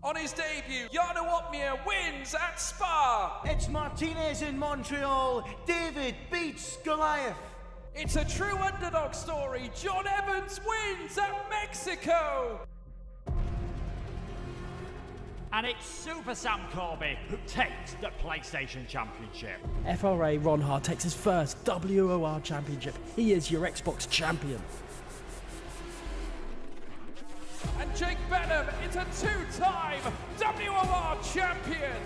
On his debut, Jarno Uppbeat wins at Spa. It's Martinez in Montreal. David beats Goliath. It's a true underdog story. John Evans wins at Mexico. And it's Super Sam Corby who takes the PlayStation Championship. FRA Ronhard takes his first WOR Championship. He is your Xbox champion. And Jake Benham is a two-time WOR champion.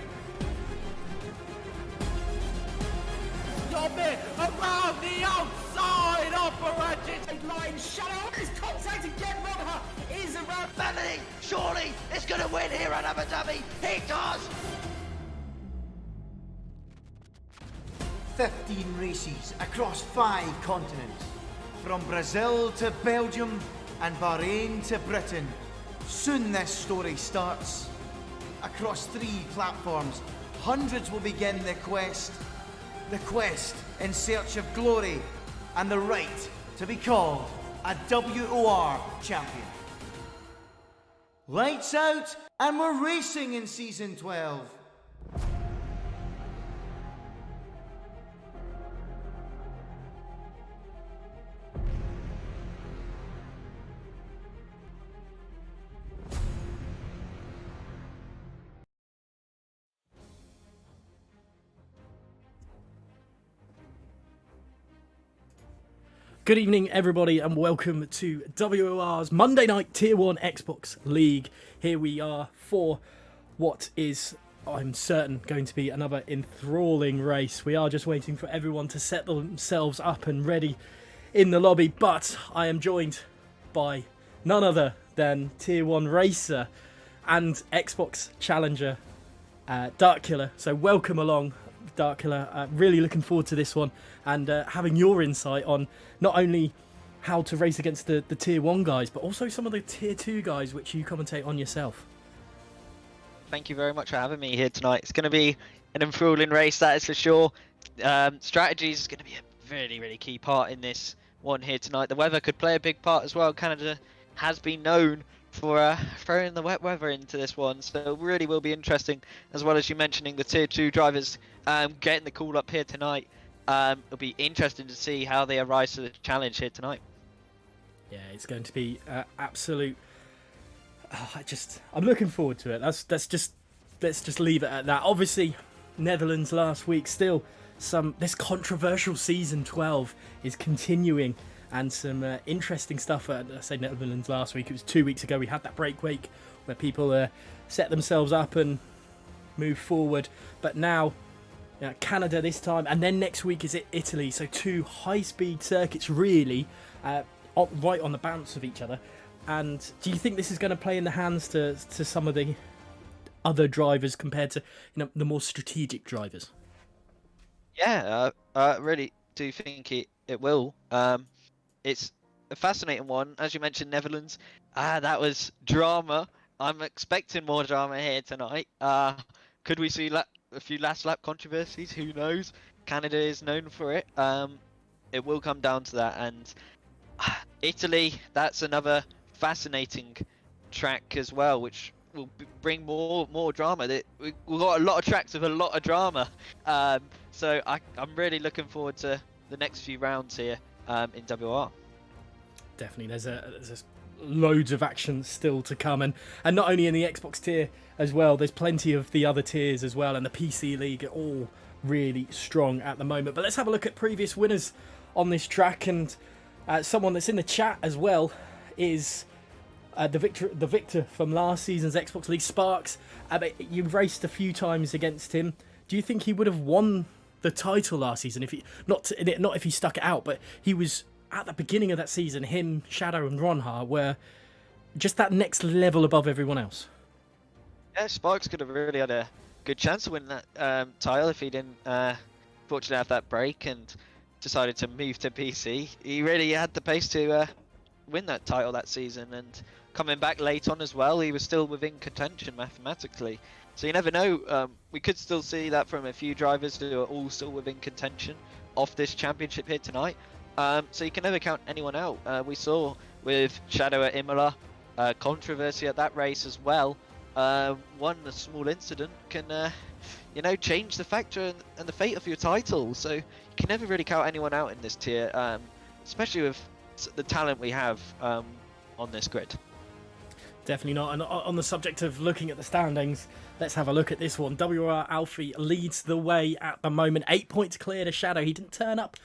Stop it! Around the outside of the Ratchet line, Shadow is contact again. Ronhard is around. Melanie, surely is going to win here at Abu Dhabi. He does. 15 races across 5 continents. From Brazil to Belgium and Bahrain to Britain. Soon this story starts. Across 3 platforms, hundreds will begin the quest. The quest in search of glory and the right to be called a WOR champion. Lights out, and we're racing in Season 12. Good evening, everybody, and welcome to WOR's Monday Night Tier 1 Xbox League. Here we are for what is, I'm certain, going to be another enthralling race. We are just waiting for everyone to set themselves up and ready in the lobby, but I am joined by none other than Tier 1 Racer and Xbox Challenger, Darkkiller. So welcome along, Darkkiller. Really looking forward to this one and having your insight on not only how to race against the Tier 1 guys, but also some of the Tier 2 guys which you commentate on yourself. Thank you very much for having me here tonight. It's going to be an enthralling race, that is for sure. Strategies is going to be a really, really key part in this one here tonight. The weather could play a big part as well. Canada has been known for throwing the wet weather into this one, so it really will be interesting, as well as you mentioning the Tier 2 drivers getting the call up here tonight. It'll be interesting to see how they arise to the challenge here tonight. Yeah, it's going to be absolute. I'm looking forward to it. Let's just leave it at that. Obviously, Netherlands last week. Still, this controversial season 12 is continuing, and some interesting stuff. I say Netherlands last week. It was 2 weeks ago. We had that break week where people set themselves up and move forward. But now, Canada this time, and then next week is Italy. So 2 high-speed circuits, really, right on the bounce of each other. And do you think this is going to play in the hands to some of the other drivers compared to the more strategic drivers? Yeah, I really do think it will. It's a fascinating one. As you mentioned, Netherlands. That was drama. I'm expecting more drama here tonight. Could we see a few last lap controversies? Who knows? Canada is known for it. It will come down to that. And Italy, that's another fascinating track as well, which will bring more drama. We've got a lot of tracks with a lot of drama. So I'm really looking forward to the next few rounds here in WR. Definitely, there's loads of action still to come, and not only in the Xbox tier as well, there's plenty of the other tiers as well, and the PC League are all really strong at the moment. But let's have a look at previous winners on this track, and someone that's in the chat as well is the victor from last season's Xbox League, Sparks. You've raced a few times against him. Do you think he would have won the title last season if he not if he stuck it out, but he was at the beginning of that season? Him, Shadow, and Ronhard were just that next level above everyone else. Yeah, Sparks could have really had a good chance to win that title if he didn't fortunately have that break and decided to move to PC. He really had the pace to win that title that season, and coming back late on as well, he was still within contention mathematically. So you never know, we could still see that from a few drivers who are all still within contention of this championship here tonight. So you can never count anyone out. We saw with Shadow at Imola, controversy at that race as well. one a small incident can, you know, change the factor and the fate of your title. So you can never really count anyone out in this tier, especially with the talent we have on this grid. Definitely not. And on the subject of looking at the standings, let's have a look at this one. WR Alfie leads the way at the moment. 8 points clear to Shadow. He didn't turn up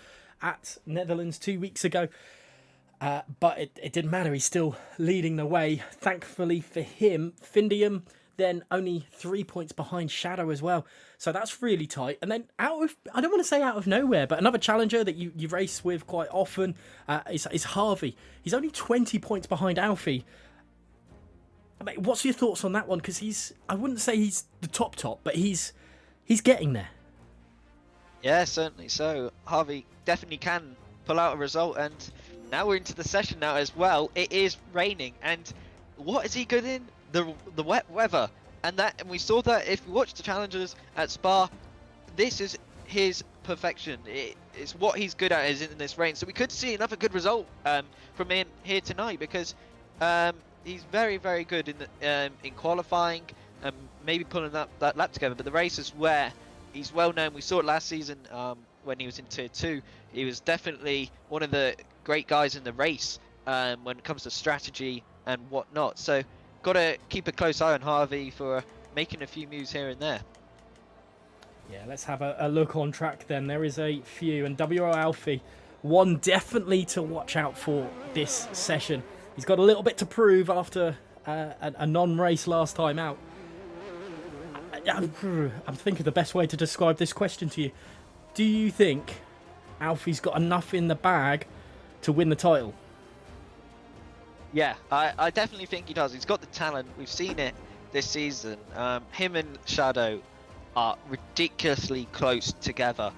at Netherlands 2 weeks ago, but it didn't matter. He's still leading the way. Thankfully for him, Findium then only 3 points behind Shadow as well. So that's really tight. And then I don't want to say out of nowhere, but another challenger that you race with quite often is Harvey. He's only 20 points behind Alfie. I mean, what's your thoughts on that one? Because I wouldn't say he's the top, but he's getting there. Yeah, certainly so. Harvey definitely can pull out a result, and now we're into the session now as well. It is raining, and what is he good in? The wet weather. And we saw that if you watch the challengers at Spa, this is his perfection. It's what he's good at is in this rain. So we could see another good result from him here tonight, because he's very, very good in qualifying and maybe pulling that lap together. But the race is where he's well known. We saw it last season when he was in Tier 2. He was definitely one of the great guys in the race when it comes to strategy and whatnot. So got to keep a close eye on Harvey for making a few moves here and there. Yeah, let's have a look on track then. There is a few, and WR Alfie, one definitely to watch out for this session. He's got a little bit to prove after a non-race last time out. I'm thinking the best way to describe this question to you. Do you think Alfie's got enough in the bag to win the title? Yeah, I definitely think he does. He's got the talent. We've seen it this season. Him and Shadow are ridiculously close together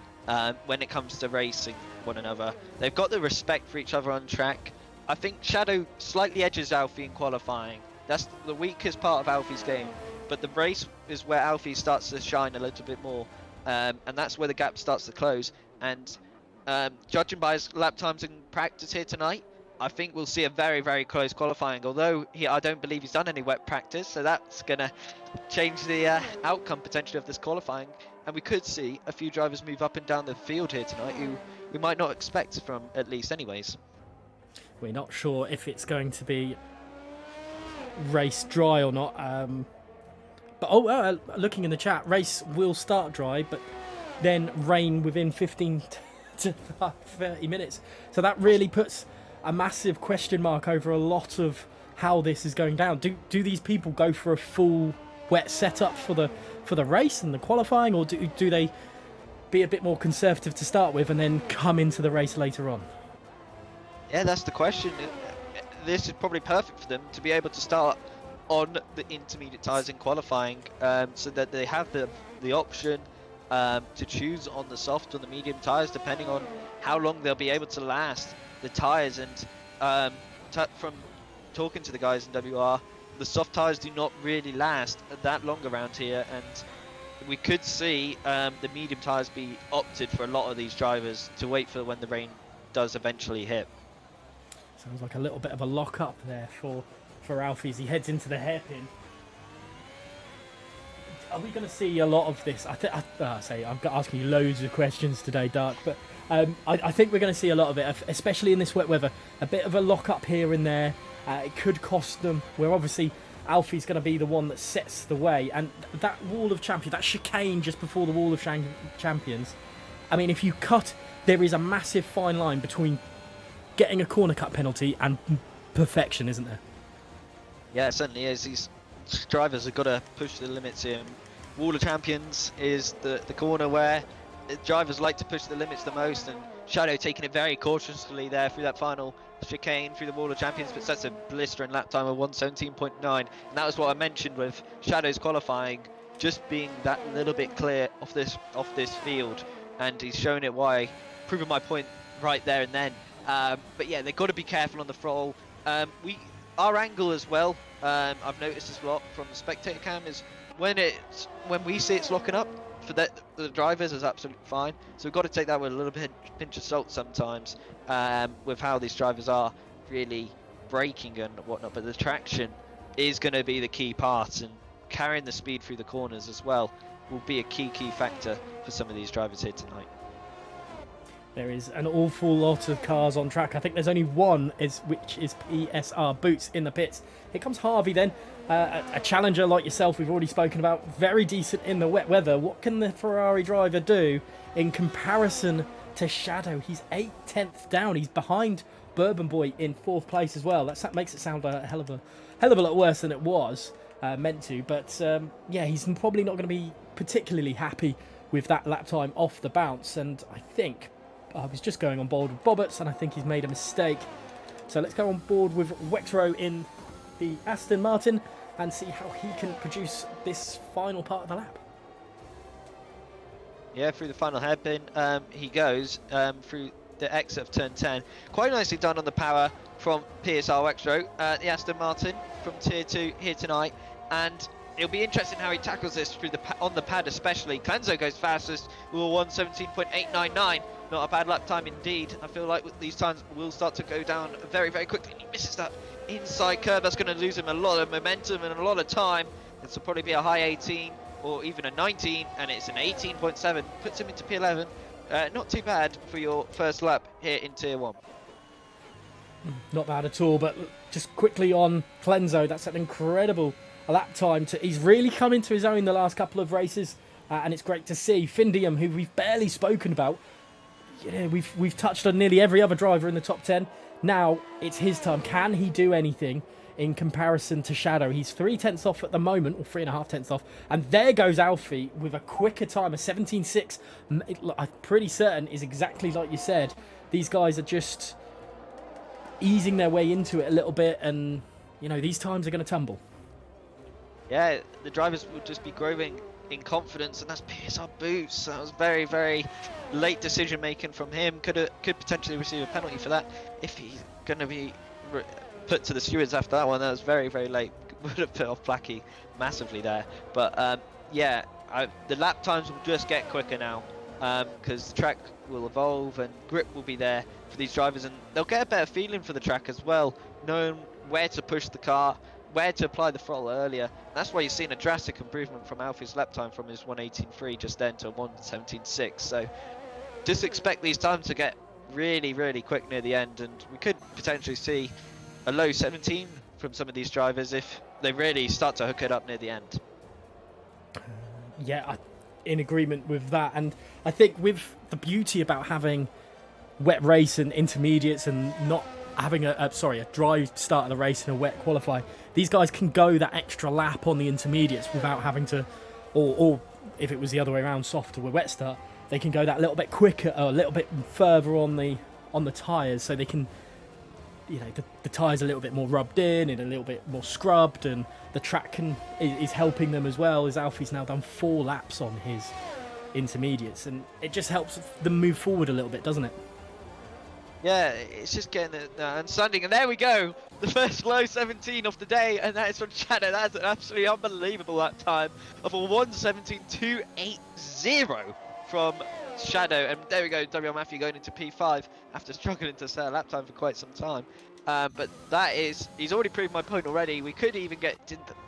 when it comes to racing one another. They've got the respect for each other on track. I think Shadow slightly edges Alfie in qualifying. That's the weakest part of Alfie's game. But the race is where Alfie starts to shine a little bit more. And that's where the gap starts to close. And judging by his lap times in practice here tonight, I think we'll see a very, very close qualifying. Although I don't believe he's done any wet practice. So that's going to change the outcome potentially of this qualifying. And we could see a few drivers move up and down the field here tonight who we might not expect from at least anyways. We're not sure if it's going to be race dry or not. But looking in the chat, race will start dry, but then rain within 15 to 30 minutes. So that really puts a massive question mark over a lot of how this is going down. Do these people go for a full wet setup for the race and the qualifying, or do they be a bit more conservative to start with and then come into the race later on? Yeah, that's the question. This is probably perfect for them to be able to start on the intermediate tyres in qualifying, so that they have the option to choose on the soft or the medium tyres depending on how long they'll be able to last the tyres. And from talking to the guys in WR, the soft tyres do not really last that long around here, and we could see the medium tyres be opted for a lot of these drivers to wait for when the rain does eventually hit. Sounds like a little bit of a lock-up there for Alfie as he heads into the hairpin. Are we going to see a lot of this? I'm asking you loads of questions today, Dark, but I think we're going to see a lot of it, especially in this wet weather. A bit of a lock-up here and there. It could cost them. Where obviously Alfie's going to be the one that sets the way. And that wall of champions, that chicane just before the wall of champions, I mean, if you cut, there is a massive fine line between getting a corner cut penalty and perfection, isn't there? Yeah, it certainly is. These drivers have got to push the limits here. Wall of Champions is the corner where the drivers like to push the limits the most, and Shadow taking it very cautiously there through that final chicane through the Wall of Champions, but sets a blistering lap time of 1:17.9. And that was what I mentioned with Shadow's qualifying, just being that little bit clear off this field, and he's shown it why, proving my point right there and then. But yeah, they've got to be careful on the throttle. Our angle as well, I've noticed as well from the spectator cam, is when we see it's locking up for the drivers is absolutely fine. So we've got to take that with a little bit pinch of salt sometimes, with how these drivers are really braking and whatnot. But the traction is going to be the key part, and carrying the speed through the corners as well will be a key factor for some of these drivers here tonight. There is an awful lot of cars on track. I think there's only one, which is PSR Boots in the pits. Here comes Harvey then, a challenger like yourself we've already spoken about, very decent in the wet weather. What can the Ferrari driver do in comparison to Shadow? He's 8/10 down. He's behind Bourbon Boy in 4th place as well. That makes it sound a hell of a lot worse than it was meant to. But yeah, he's probably not going to be particularly happy with that lap time off the bounce. And I think I was just going on board with Bobberts, and I think he's made a mistake. So let's go on board with Wexrow in the Aston Martin and see how he can produce this final part of the lap. Yeah, through the final hairpin, he goes through the exit of turn 10. Quite nicely done on the power from PSR Wexrow, the Aston Martin from Tier 2 here tonight. And it'll be interesting how he tackles this through on the pad especially. Clenzo goes fastest with a 1:17.899. Not a bad lap time indeed. I feel like these times will start to go down very, very quickly. He misses that inside curve. That's going to lose him a lot of momentum and a lot of time. This will probably be a high 18 or even a 19, and it's an 18.7. Puts him into P11. Not too bad for your first lap here in Tier 1. Not bad at all, but just quickly on Clenzo, that's an incredible lap time. He's really come into his own the last couple of races, and it's great to see. Findium, who we've barely spoken about, we've touched on nearly every other driver in the top 10. Now it's his time. Can he do anything in comparison to Shadow? He's 3/10 off at the moment, or 3.5 off. And there goes Alfie with a quicker time, a 17.6. I'm pretty certain is exactly like you said. These guys are just easing their way into it a little bit, and these times are going to tumble. Yeah, the drivers will just be growing in confidence, and that's PSR Boots. That was very, very late decision making from him. Could potentially receive a penalty for that if he's going to be put to the stewards after that one. That was very, very late. Would have put off Placky massively there. But yeah, the lap times will just get quicker now because the track will evolve and grip will be there for these drivers, and they'll get a better feeling for the track as well, knowing where to push the car, where to apply the throttle earlier. That's why you're seeing a drastic improvement from Alfie's lap time from his 1:18.3 just then to 1:17.6. So just expect these times to get really, really quick near the end, and we could potentially see a low 17 from some of these drivers if they really start to hook it up near the end. Yeah, in agreement with that. And I think with the beauty about having wet race and intermediates and not having a dry start of the race and a wet qualify, these guys can go that extra lap on the intermediates without having to, or if it was the other way around, softer with wet start, they can go that little bit quicker or a little bit further on the tyres, so they can, the tyres are a little bit more rubbed in and a little bit more scrubbed, and the track is helping them as well, as Alfie's now done 4 laps on his intermediates, and it just helps them move forward a little bit, doesn't it? Yeah, it's just getting the understanding, and there we go, the first low 17 of the day, and that is from Shadow. That's an absolutely unbelievable lap time of a 1:17.280 from Shadow, and there we go, WL Matthew going into P5 after struggling to set a lap time for quite some time. But he's already proved my point already. We could even get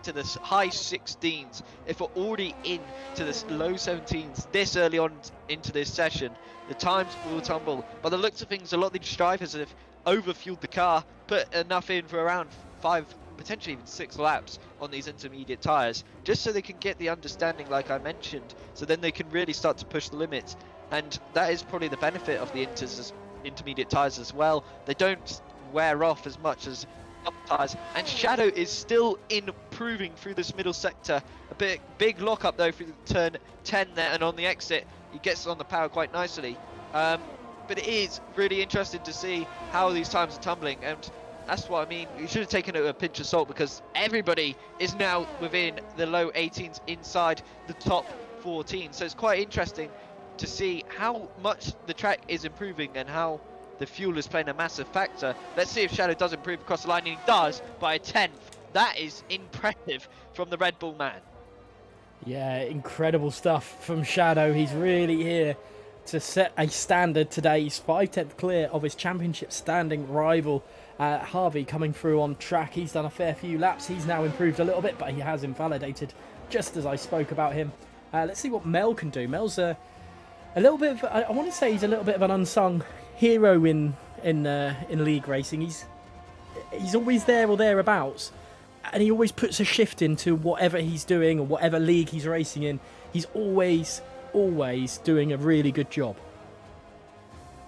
to the high 16s if we're already into the low 17s this early on into this session. The times will tumble. By the looks of things, a lot of these drivers have overfueled the car, put enough in for around 5, potentially even 6 laps on these intermediate tyres, just so they can get the understanding like I mentioned, so then they can really start to push the limits. And that is probably the benefit of the intermediate tyres as well. They don't wear off as much as up tyres, and Shadow is still improving through this middle sector. A big lock up though through turn 10 there, and on the exit he gets on the power quite nicely. But it is really interesting to see how these times are tumbling, and that's what I mean. You should have taken it with a pinch of salt, because everybody is now within the low 18s inside the top 14. So it's quite interesting to see how much the track is improving and how the fuel is playing a massive factor. Let's see if Shadow does improve across the line, and he does by a 10th. That is impressive from the Red Bull man. Yeah, incredible stuff from Shadow. He's really here to set a standard today. He's 5/10 clear of his championship standing rival, Harvey, coming through on track. He's done a fair few laps. He's now improved a little bit, but he has invalidated just as I spoke about him. Let's see what Mel can do. Mel's a little bit of, I want to say he's a little bit of an unsung hero in league racing. He's always there or thereabouts, and he always puts a shift into whatever he's doing or whatever league he's racing in. He's always doing a really good job.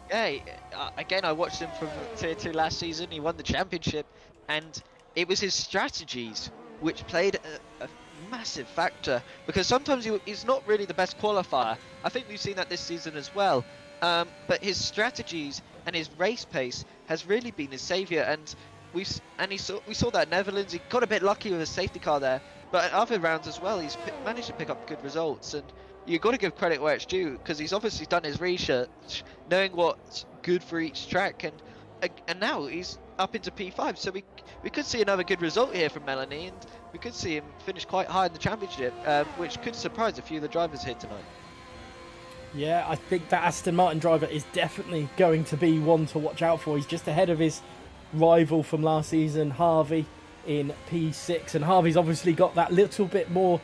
Yeah, again, I watched him from Tier 2 last season. He won the championship, and it was his strategies which played a massive factor, because sometimes he's not really the best qualifier. I think we've seen that this season as well. But his strategies and his race pace has really been his saviour, and we saw that in Netherlands. He got a bit lucky with a safety car there, but in other rounds as well, he's managed to pick up good results. And you've got to give credit where it's due, because he's obviously done his research, knowing what's good for each track, and now he's up into P5. So we could see another good result here from Melanie, and we could see him finish quite high in the championship, which could surprise a few of the drivers here tonight. Yeah, I think that Aston Martin driver is definitely going to be one to watch out for. He's just ahead of his rival from last season, Harvey, in P6, and Harvey's obviously got that little bit more,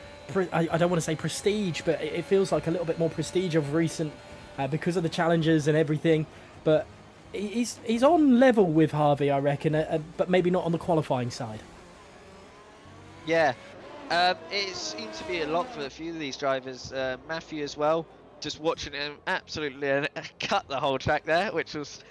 I don't want to say prestige, but it feels like a little bit more prestige of recent because of the challenges and everything. But he's on level with Harvey, I reckon, but maybe not on the qualifying side. Yeah, it seems to be a lot for a few of these drivers. Matthew as well, just watching him absolutely cut the whole track there, which was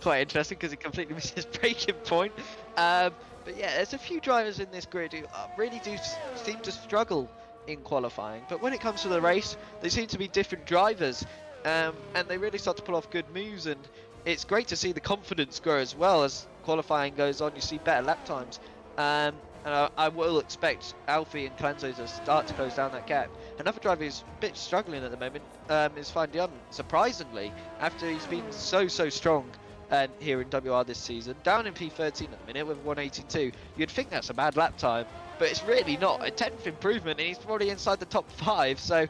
quite interesting because he completely missed his braking point. But yeah, there's a few drivers in this grid who really do seem to struggle in qualifying, but when it comes to the race, they seem to be different drivers, and they really start to pull off good moves, and it's great to see the confidence grow as well as qualifying goes on. You see better lap times, and I will expect Alfie and Clanzo to start to close down that gap. Another driver who's a bit struggling at the moment is Van Dion, surprisingly, after he's been so strong here in WR this season, down in P13 at the minute with 182. You'd think that's a bad lap time, but it's really not. A 10th improvement, and he's probably inside the top 5, so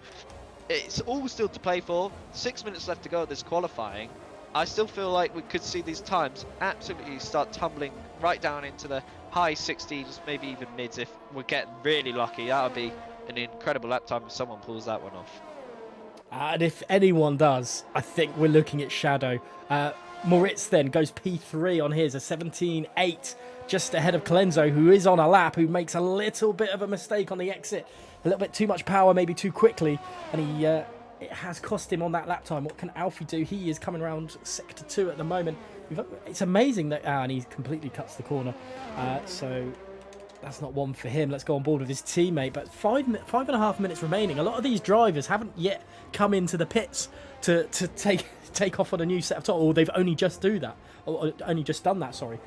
it's all still to play for. 6 minutes left to go at this qualifying. I still feel like we could see these times absolutely start tumbling right down into the high 60s, maybe even mids if we're getting really lucky. That would be an incredible lap time if someone pulls that one off. And if anyone does, I think we're looking at Shadow. Moritz then goes P3 on his, a 17.8, just ahead of Clenzo, who is on a lap, who makes a little bit of a mistake on the exit. A little bit too much power, maybe too quickly, and it has cost him on that lap time. What can Alfie do? He is coming around sector 2 at the moment. It's amazing that, and he completely cuts the corner. So that's not one for him. Let's go on board with his teammate. But 5.5 minutes remaining. A lot of these drivers haven't yet come into the pits to take off on a new set of tyres, or they've only just done that. Sorry.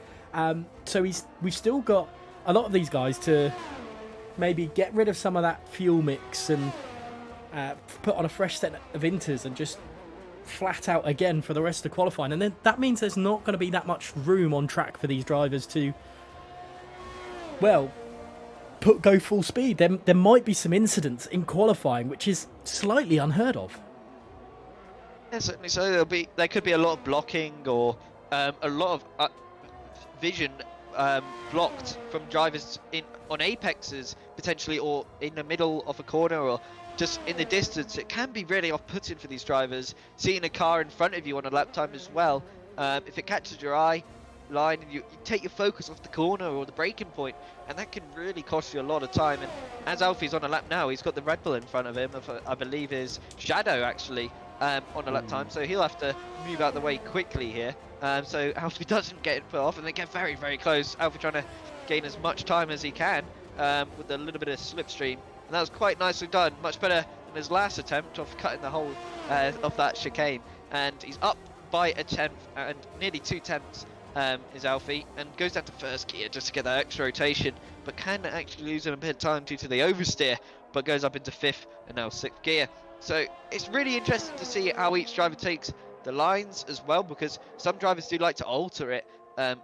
So we've still got a lot of these guys to maybe get rid of some of that fuel mix and put on a fresh set of inters and just flat out again for the rest of qualifying. And then that means there's not going to be that much room on track for these drivers to, well, go full speed. There might be some incidents in qualifying, which is slightly unheard of. Yeah, certainly so. There could be a lot of blocking or a lot of vision blocked from drivers on apexes potentially, or in the middle of a corner, or just in the distance. It can be really off-putting for these drivers, seeing a car in front of you on a lap time as well. If it catches your eye line and you take your focus off the corner or the braking point, and that can really cost you a lot of time. And as Alfie's on a lap now, he's got the Red Bull in front of him, I believe is Shadow actually, on a lap time, so he'll have to move out the way quickly here, so Alfie doesn't get put off, and they get very very close. Alfie trying to gain as much time as he can with a little bit of slipstream, and that was quite nicely done, much better than his last attempt of cutting the whole of that chicane. And he's up by a 10th and nearly 2 tenths is Alfie, and goes down to first gear just to get that extra rotation, but can actually lose a bit of time due to the oversteer, but goes up into 5th and now 6th gear. So it's really interesting to see how each driver takes the lines as well, because some drivers do like to alter it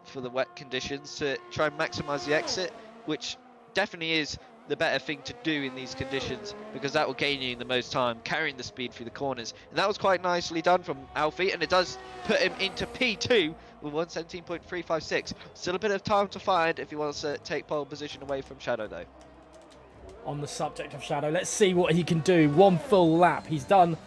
for the wet conditions to try and maximise the exit, which definitely is the better thing to do in these conditions, because that will gain you the most time carrying the speed through the corners. And that was quite nicely done from Alfie, and it does put him into P2 with 117.356. Still a bit of time to find if he wants to take pole position away from Shadow though. on the subject of Shadow. Let's see what he can do. One full lap. He's done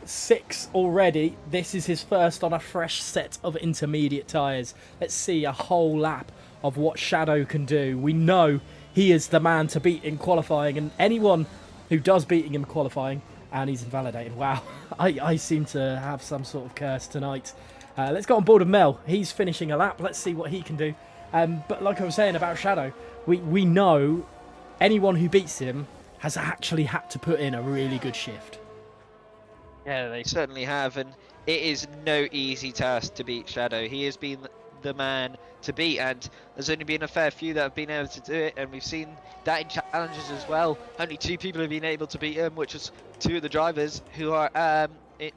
6 already. This is his first on a fresh set of intermediate tyres. Let's see a whole lap of what Shadow can do. We know he is the man to beat in qualifying, and anyone who does beat him in qualifying, and he's invalidated. Wow, I seem to have some sort of curse tonight. Let's go on board with Mel. He's finishing a lap. Let's see what he can do. But like I was saying about Shadow, we know anyone who beats him has actually had to put in a really good shift. Yeah, they certainly have, and it is no easy task to beat Shadow. He has been the man to beat, and there's only been a fair few that have been able to do it, and we've seen that in challenges as well. Only 2 people have been able to beat him, which is 2 of the drivers who are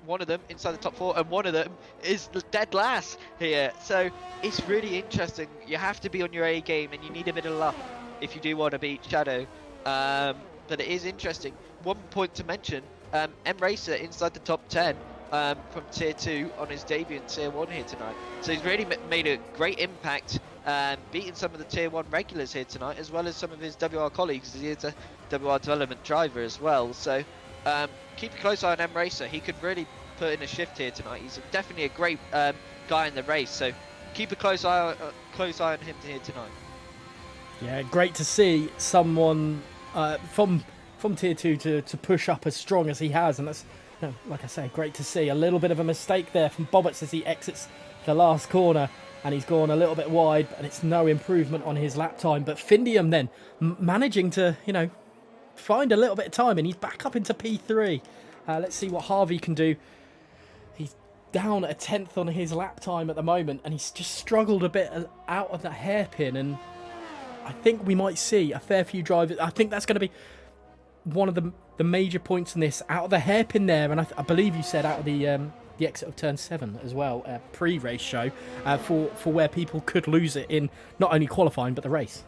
one of them inside the top 4, and one of them is the dead last here. So it's really interesting. You have to be on your A game, and you need a bit of luck if you do want to beat Shadow. But it is interesting. One point to mention, M Racer inside the top 10 from Tier 2 on his debut in Tier 1 here tonight. So he's really made a great impact, beating some of the Tier 1 regulars here tonight, as well as some of his WR colleagues. He is a WR development driver as well. So keep a close eye on M Racer. He could really put in a shift here tonight. He's definitely a great guy in the race. So keep a close eye on him here tonight. Yeah, great to see someone from Tier 2 to push up as strong as he has, and that's, you know, like I say, great to see. A little bit of a mistake there from Bobbitts as he exits the last corner, and he's gone a little bit wide, and it's no improvement on his lap time. But Findium then managing to, you know, find a little bit of time, and he's back up into P3. Let's see what Harvey can do. He's down a 10th on his lap time at the moment, and he's just struggled a bit out of that hairpin, and I think we might see a fair few drivers. I think that's going to be one of the major points in this, out of the hairpin there, and I believe you said out of the exit of turn 7 as well, pre-race show, for where people could lose it in not only qualifying but the race.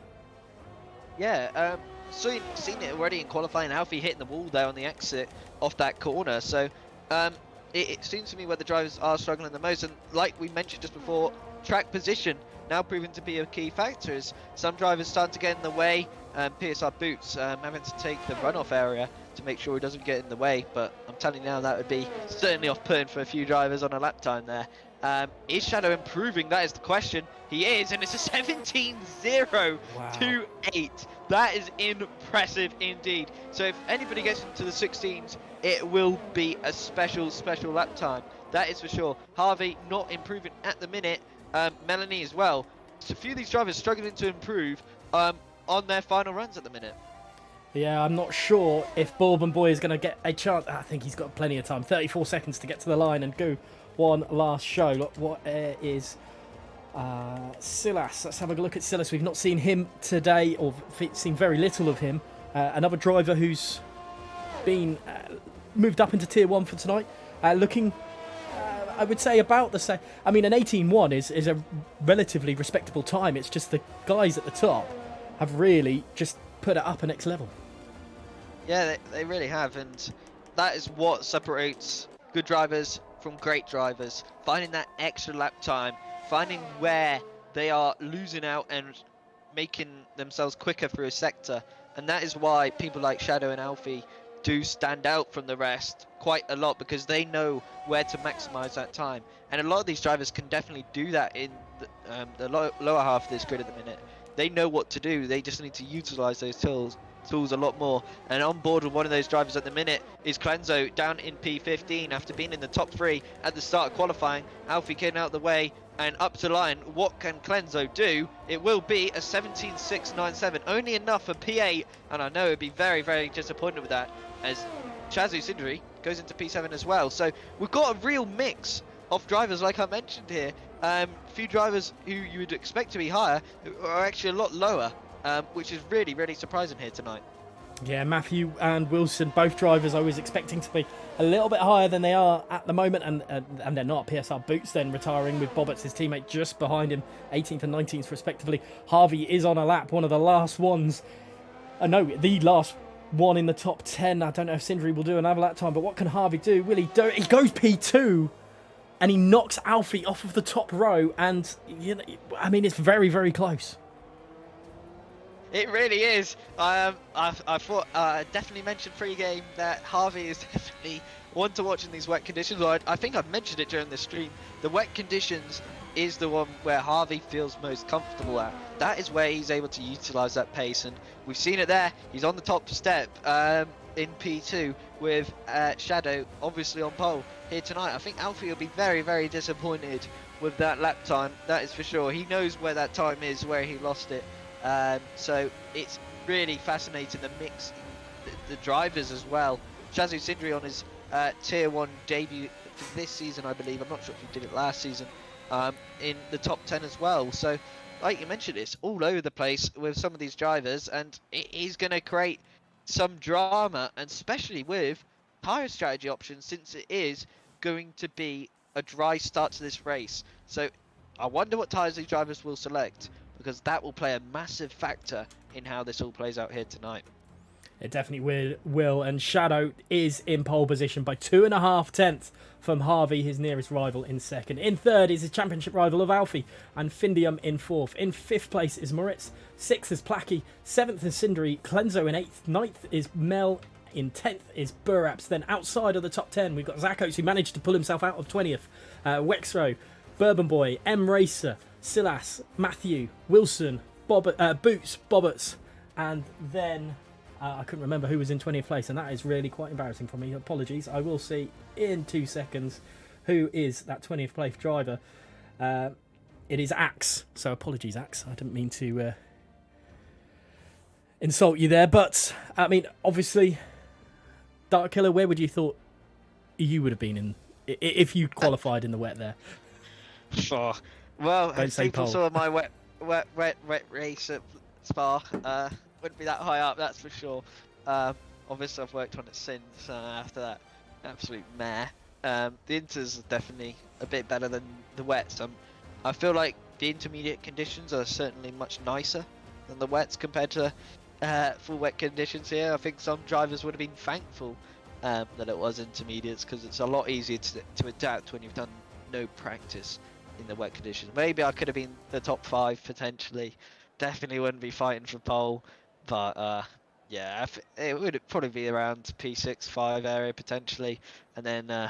Yeah, so you've seen it already in qualifying. Alfie hitting the wall there on the exit off that corner. So it seems to me where the drivers are struggling the most, and like we mentioned just before, track position now proving to be a key factor, as some drivers starting to get in the way. PSR Boots having to take the runoff area to make sure he doesn't get in the way, but I'm telling you now, that would be certainly off-putting for a few drivers on a lap time there. Is Shadow improving? That is the question. He is, and it's a 17.028. That is impressive indeed. So if anybody gets into the 16s, it will be a special lap time. That is for sure. Harvey not improving at the minute. Melanie as well. So a few of these drivers struggling to improve on their final runs at the minute. Yeah, I'm not sure if Bourbon Boy is going to get a chance. I think he's got plenty of time. 34 seconds to get to the line and go one last show. Look, what is Silas? Let's have a look at Silas. We've not seen him today, or seen very little of him. Another driver who's been moved up into Tier 1 for tonight. Looking, I would say, about the same. I mean, an 18.1 is a relatively respectable time. It's just the guys at the top have really just put it up a next level. Yeah, they really have, and that is what separates good drivers from great drivers. Finding that extra lap time, finding where they are losing out and making themselves quicker through a sector. And that is why people like Shadow and Alfie do stand out from the rest quite a lot, because they know where to maximize that time. And a lot of these drivers can definitely do that in the lower half of this grid at the minute. They know what to do. They just need to utilize those tools a lot more. And on board with one of those drivers at the minute is Clenzo, down in P15 after being in the top 3 at the start of qualifying. Alfie getting out of the way and up to line. What can Clenzo do? It will be a 17.697, only enough for P8, and I know it'd be very, very disappointed with that, as Chazu Sindri goes into P7 as well. So we've got a real mix of drivers, like I mentioned here. Few drivers who you would expect to be higher are actually a lot lower, which is really, really surprising here tonight. Yeah, Matthew and Wilson, both drivers I was expecting to be a little bit higher than they are at the moment, and they're not. PSR Boots then retiring with Bobbitts, his teammate, just behind him, 18th and 19th respectively. Harvey is on a lap, one of the last ones. No, the last one in the top 10. I don't know if Sindri will do another lap time, but what can Harvey do? Will he do it? He goes P2, and he knocks Alfie off of the top row, and, you know, I mean, it's very, very close. It really is. I thought definitely mentioned pre-game that Harvey is definitely one to watch in these wet conditions. I think I've mentioned it during the stream. The wet conditions is the one where Harvey feels most comfortable at. That is where he's able to utilise that pace, and we've seen it there. He's on the top step in P2 with Shadow obviously on pole here tonight. I think Alfie will be very, very disappointed with that lap time. That is for sure. He knows where that time is, where he lost it. So it's really fascinating, the mix, the drivers as well. Shazzu Sindri on his Tier 1 debut for this season, I believe. I'm not sure if he did it last season, in the top 10 as well. So, like you mentioned, it's all over the place with some of these drivers, and it is going to create some drama, and especially with tyre strategy options, since it is going to be a dry start to this race. So I wonder what tyres these drivers will select, because that will play a massive factor in how this all plays out here tonight. It definitely will. And Shadow is in pole position by 2.5 tenths from Harvey, his nearest rival, in second. In third is his championship rival of Alfie, and Findium in fourth. In fifth place is Moritz. Sixth is Placky. Seventh is Sindri. Clenzo in eighth. Ninth is Mel. In 10th is Buraps. Then outside of the top 10, we've got Zakos, who managed to pull himself out of 20th. Wexro, Bourbon Boy, M Racer, Silas, Matthew, Wilson, Boots, Bobbits, and then I couldn't remember who was in 20th place, and that is really quite embarrassing for me. Apologies. I will see in 2 seconds who is that 20th place driver. It is Axe, so apologies, Axe. I didn't mean to insult you there, but I mean, obviously, Dark Killer, where would you thought you would have been in if you qualified in the wet there? Oh, well, Don't if say people pole. saw my wet race at Spa, wouldn't be that high up, that's for sure. Obviously, I've worked on it since. After that, absolute meh. The inters are definitely a bit better than the wets. I feel like the intermediate conditions are certainly much nicer than the wets compared to full wet conditions here. I think some drivers would have been thankful that it was intermediates, because it's a lot easier to adapt when you've done no practice in the wet conditions. Maybe I could have been the top 5 potentially. Definitely wouldn't be fighting for pole, but yeah, it would probably be around P6, 5 area potentially, and then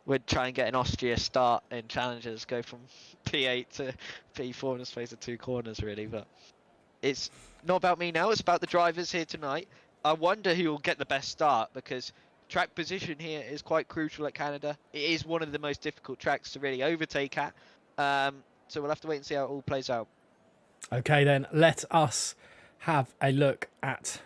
we'd try and get an Austria start in challenges, go from P8 to P4 in the space of 2 corners really. But it's not about me now, it's about the drivers here tonight. I wonder who will get the best start, because track position here is quite crucial at Canada. It is one of the most difficult tracks to really overtake at. So we'll have to wait and see how it all plays out. Okay, then let us have a look at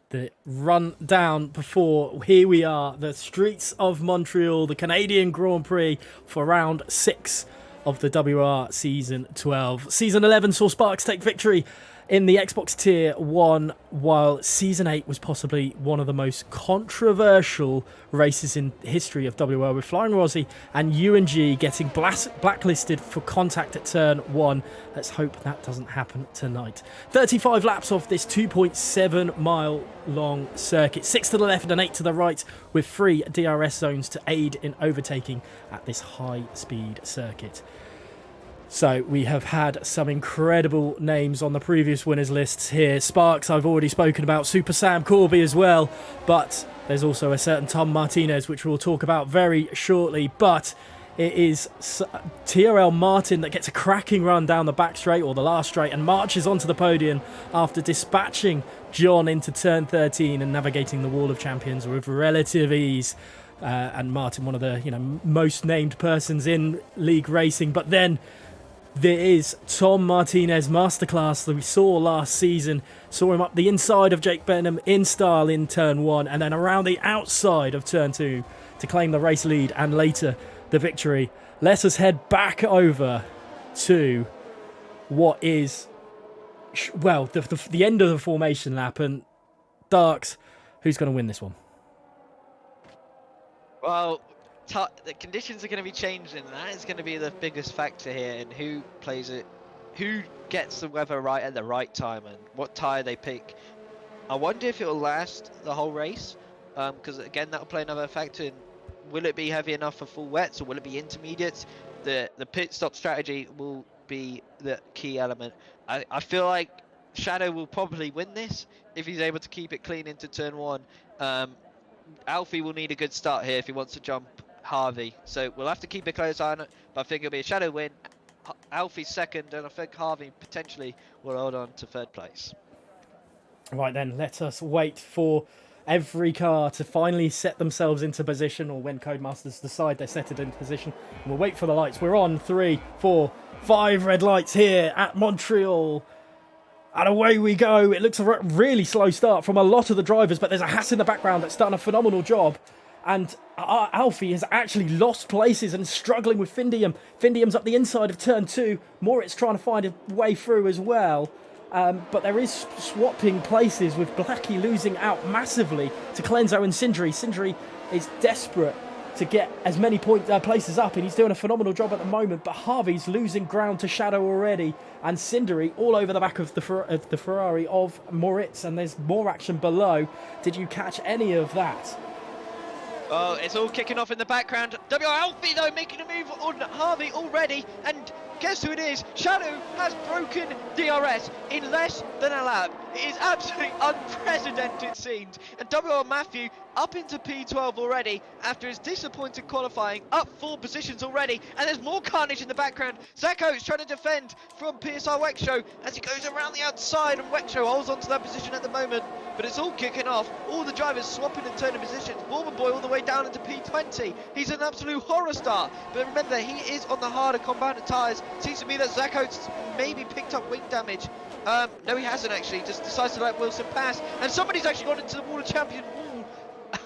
the rundown before. Here we are, the streets of Montreal, the Canadian Grand Prix for round 6 of the WR Season 12. Season 11 saw Sparks take victory in the Xbox Tier 1, while Season 8 was possibly one of the most controversial races in history of WR, with Flying Rossi and UNG getting blacklisted for contact at Turn 1. Let's hope that doesn't happen tonight. 35 laps off this 2.7 mile long circuit, 6 to the left and 8 to the right, with 3 DRS zones to aid in overtaking at this high speed circuit. So we have had some incredible names on the previous winners lists here. Sparks, I've already spoken about. Super Sam Corby as well. But there's also a certain Tom Martinez, which we'll talk about very shortly. But it is TRL Martin that gets a cracking run down the back straight, or the last straight, and marches onto the podium after dispatching John into turn 13 and navigating the Wall of Champions with relative ease. And Martin, one of the most named persons in league racing. But then there is Tom Martinez masterclass that we saw last season. Saw him up the inside of Jake Benham in style in turn 1, and then around the outside of turn 2 to claim the race lead and later the victory. Let us head back over to what is, well, the end of the formation lap. And Darks, who's going to win this one? Well, the conditions are going to be changing, and that is going to be the biggest factor here in who plays it, who gets the weather right at the right time, and what tyre they pick. I wonder if it will last the whole race, because again, that will play another factor in, will it be heavy enough for full wets, or will it be intermediates? The pit stop strategy will be the key element. I feel like Shadow will probably win this if he's able to keep it clean into turn 1. Alfie will need a good start here if he wants to jump Harvey. So we'll have to keep a close eye on it, but I think it'll be a Shadow win. Alfie's second, and I think Harvey potentially will hold on to third place. Right then, let us wait for every car to finally set themselves into position, or when Codemasters decide they set it into position. And we'll wait for the lights. We're on 3, 4, 5 red lights here at Montreal. And away we go. It looks a really slow start from a lot of the drivers, but there's a Haas in the background that's done a phenomenal job. And Alfie has actually lost places and struggling with Findium. Findium's up the inside of turn 2. Moritz trying to find a way through as well. But there is swapping places with Blackie losing out massively to Clenzo and Sindri. Sindri is desperate to get as many places up, and he's doing a phenomenal job at the moment. But Harvey's losing ground to Shadow already, and Sindri all over the back of the Ferrari of Moritz, and there's more action below. Did you catch any of that? Oh, it's all kicking off in the background. WR Alfie, though, making a move on Harvey already. And guess who it is? Shadow has broken DRS in less than a lap. It is absolutely unprecedented scenes. And WR Matthew up into P12 already after his disappointing qualifying, up 4 positions already. And there's more carnage in the background. Zacco is trying to defend from PSR Wexshow as he goes around the outside, and Wexshow holds onto that position at the moment. But it's all kicking off. All the drivers swapping and turning positions. Mormon Boy all the way down into P20. He's an absolute horror start. But remember, he is on the harder compounded tyres. Seems to be that Zacco's maybe picked up wing damage. No, he hasn't actually. Just decides to let Wilson pass. And somebody's actually gone into the Wall of Champion wall.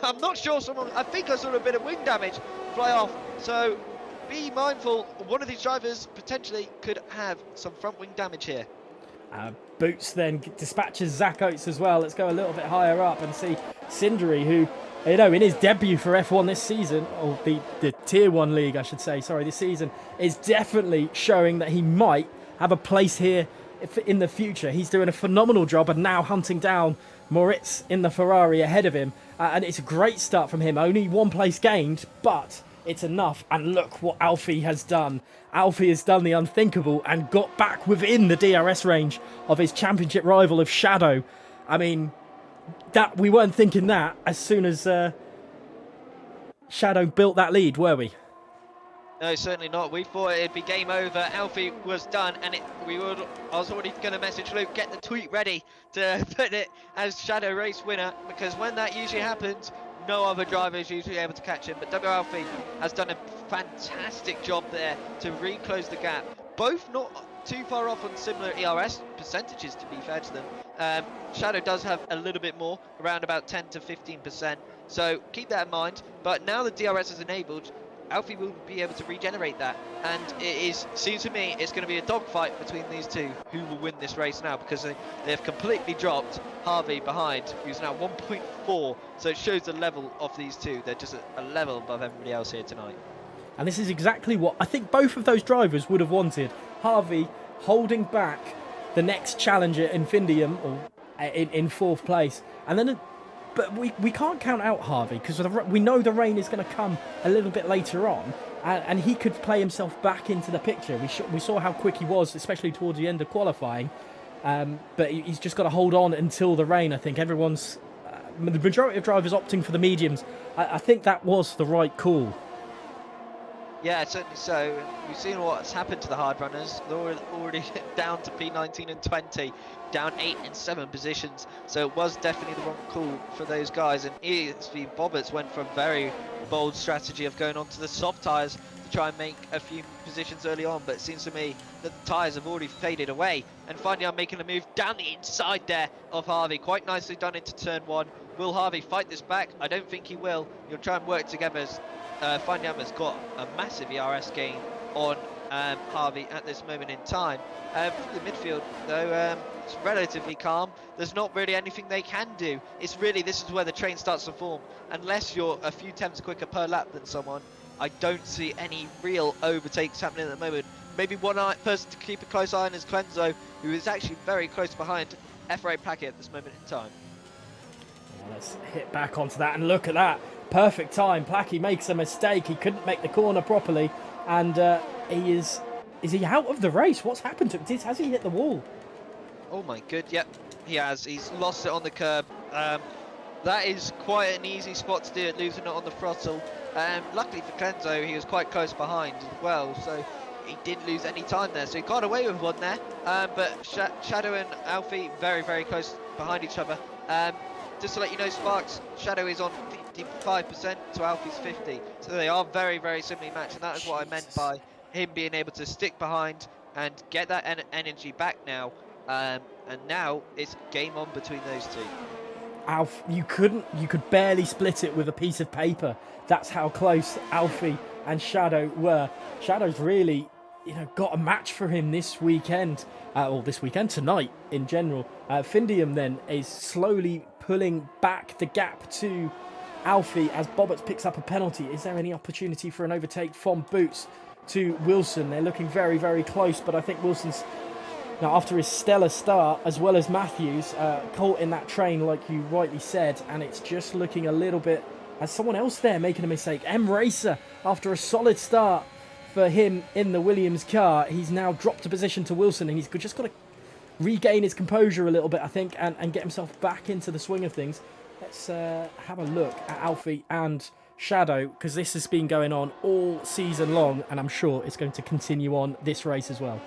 I'm not sure I think I saw a bit of wing damage fly off. So be mindful. One of these drivers potentially could have some front wing damage here. Boots then dispatches Zach Oates as well. Let's go a little bit higher up and see Sindri, who, you know, in his debut for F1 this season, or the Tier 1 league, I should say, sorry, this season, is definitely showing that he might have a place here in the future. He's doing a phenomenal job and now hunting down Moritz in the Ferrari ahead of him. And it's a great start from him. Only 1 place gained, but it's enough. And look what Alfie has done. Alfie has done the unthinkable and got back within the DRS range of his championship rival of Shadow. I mean, that we weren't thinking that as soon as Shadow built that lead, were we? No, certainly not. We thought it'd be game over. Alfie was done, and I was already going to message Luke, get the tweet ready to put it as Shadow race winner, because when that usually happens, no other driver is usually able to catch him. But W Alfie has done a fantastic job there to reclose the gap. Both not too far off on similar ERS percentages, to be fair to them. Shadow does have a little bit more, around about 10 to 15%. So keep that in mind. But now the DRS is enabled, Alfie will be able to regenerate that, and seems to me it's going to be a dogfight between these two who will win this race now, because they have completely dropped Harvey behind, who's now 1.4, so it shows the level of these two. They're just a level above everybody else here tonight. And this is exactly what I think both of those drivers would have wanted. Harvey holding back the next challenger in Findium, or in 4th place, and then but we can't count out Harvey, because we know the rain is going to come a little bit later on, and he could play himself back into the picture. We saw how quick he was, especially towards the end of qualifying, but he's just got to hold on until the rain. I think everyone's, the majority of drivers opting for the mediums. I think that was the right call. Yeah, certainly so. We've seen what's happened to the hard runners. They're already down to P19 and 20, down 8 and 7 positions. So it was definitely the wrong call for those guys. And ESV Bobberts went for a very bold strategy of going onto the soft tyres to try and make a few positions early on. But it seems to me that the tyres have already faded away. And finally, I'm making a move down the inside there of Harvey. Quite nicely done into turn 1. Will Harvey fight this back? I don't think he will. He'll try and work together as Fanyama's got a massive ERS gain on Harvey at this moment in time. From the midfield, though, it's relatively calm. There's not really anything they can do. It's really, this is where the train starts to form. Unless you're a few tenths quicker per lap than someone, I don't see any real overtakes happening at the moment. Maybe one person to keep a close eye on is Clenzo, who is actually very close behind FRA Packet at this moment in time. Let's hit back onto that, and look at that. Perfect time. Placky makes a mistake. He couldn't make the corner properly, and he is he out of the race? What's happened to him? Has he hit the wall? Oh my good, yep, he has. He's lost it on the curb. That is quite an easy spot to do it, losing it on the throttle. Luckily for Clenzo, he was quite close behind as well, so he didn't lose any time there. So he got away with one there. But Shadow and Alfie very, very close behind each other. Just to let you know, Sparks, Shadow is on 55% to Alfie's 50. So they are very, very similarly matched, and that is what I meant by him being able to stick behind and get that energy back now. And now it's game on between those two. Alf, you could barely split it with a piece of paper. That's how close Alfie and Shadow were. Shadow's really, got a match for him this weekend, or this weekend, tonight in general. Findium then is slowly pulling back the gap to Alfie as Bobbert picks up a penalty. Is there any opportunity for an overtake from Boots to Wilson? They're looking very, very close, but I think Wilson's, now after his stellar start, as well as Matthews, caught in that train like you rightly said, and it's just looking a little bit as someone else there making a mistake. M Racer, after a solid start for him in the Williams car, he's now dropped a position to Wilson, and he's just got to regain his composure a little bit, I think, and get himself back into the swing of things. Let's have a look at Alfie and Shadow, because this has been going on all season long, and I'm sure it's going to continue on this race as well.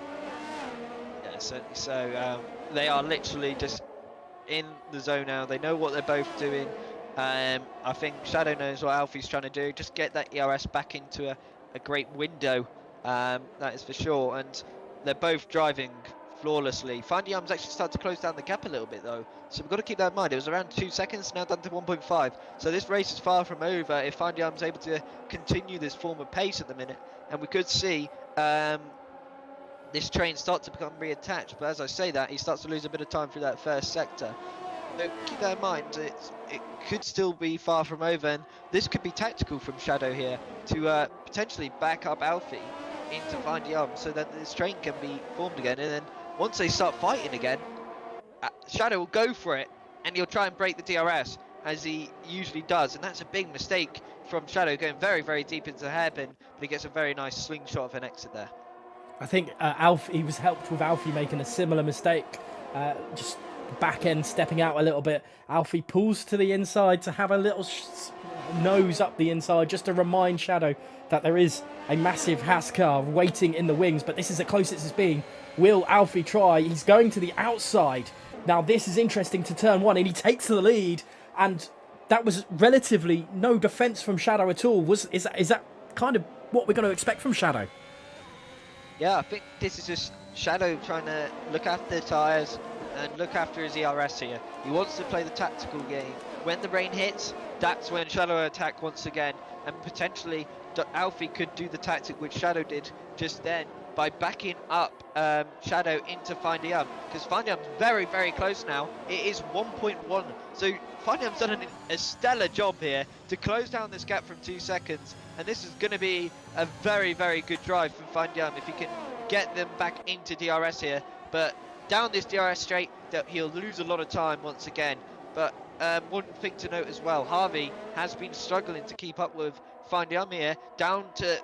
Yeah, certainly so. They are literally just in the zone now. They know what they're both doing. I think Shadow knows what Alfie's trying to do. Just get that ERS back into a great window, that is for sure. And they're both driving flawlessly. Findium's actually started to close down the gap a little bit though, so we've got to keep that in mind. It was around 2 seconds, now down to 1.5. So this race is far from over if Findium's able to continue this form of pace at the minute, and we could see this train start to become reattached. But as I say that, he starts to lose a bit of time through that first sector. So keep that in mind. It could still be far from over, and this could be tactical from Shadow here to potentially back up Alfie into Findium so that this train can be formed again. And then once they start fighting again, Shadow will go for it, and he'll try and break the DRS, as he usually does. And that's a big mistake from Shadow, going very, very deep into the hairpin, but he gets a very nice slingshot of an exit there. I think he was helped with Alfie making a similar mistake, just back end stepping out a little bit. Alfie pulls to the inside to have a little nose up the inside, just to remind Shadow that there is a massive Haas car waiting in the wings, but this is the closest it's been. Will Alfie try? He's going to the outside. Now this is interesting to turn one, and he takes the lead, and that was relatively no defence from Shadow at all. Is that kind of what we're going to expect from Shadow? Yeah, I think this is just Shadow trying to look after the tyres and look after his ERS here. He wants to play the tactical game. When the rain hits, that's when Shadow will attack once again, and potentially Alfie could do the tactic which Shadow did just then by backing up Shadow into Findium, because Findium's very, very close now. It is 1.1, so Findium's done a stellar job here to close down this gap from 2 seconds, and this is going to be a very, very good drive from Findium if he can get them back into DRS here. But down this DRS straight, he'll lose a lot of time once again. But one thing to note as well, Harvey has been struggling to keep up with Findium here, down to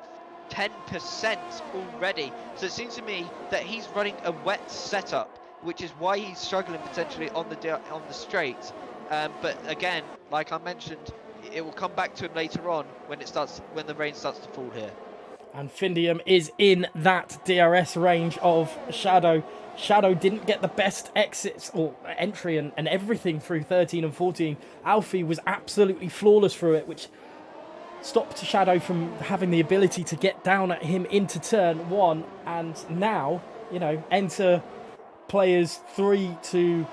10% already. So it seems to me that he's running a wet setup, which is why he's struggling potentially on the straight. But again, like I mentioned, it will come back to him later on when the rain starts to fall here. And Findium is in that DRS range of Shadow. Shadow didn't get the best exits or entry and everything through 13 and 14. Alfie was absolutely flawless through it, which stopped Shadow from having the ability to get down at him into turn one. And now, enter players 3 to,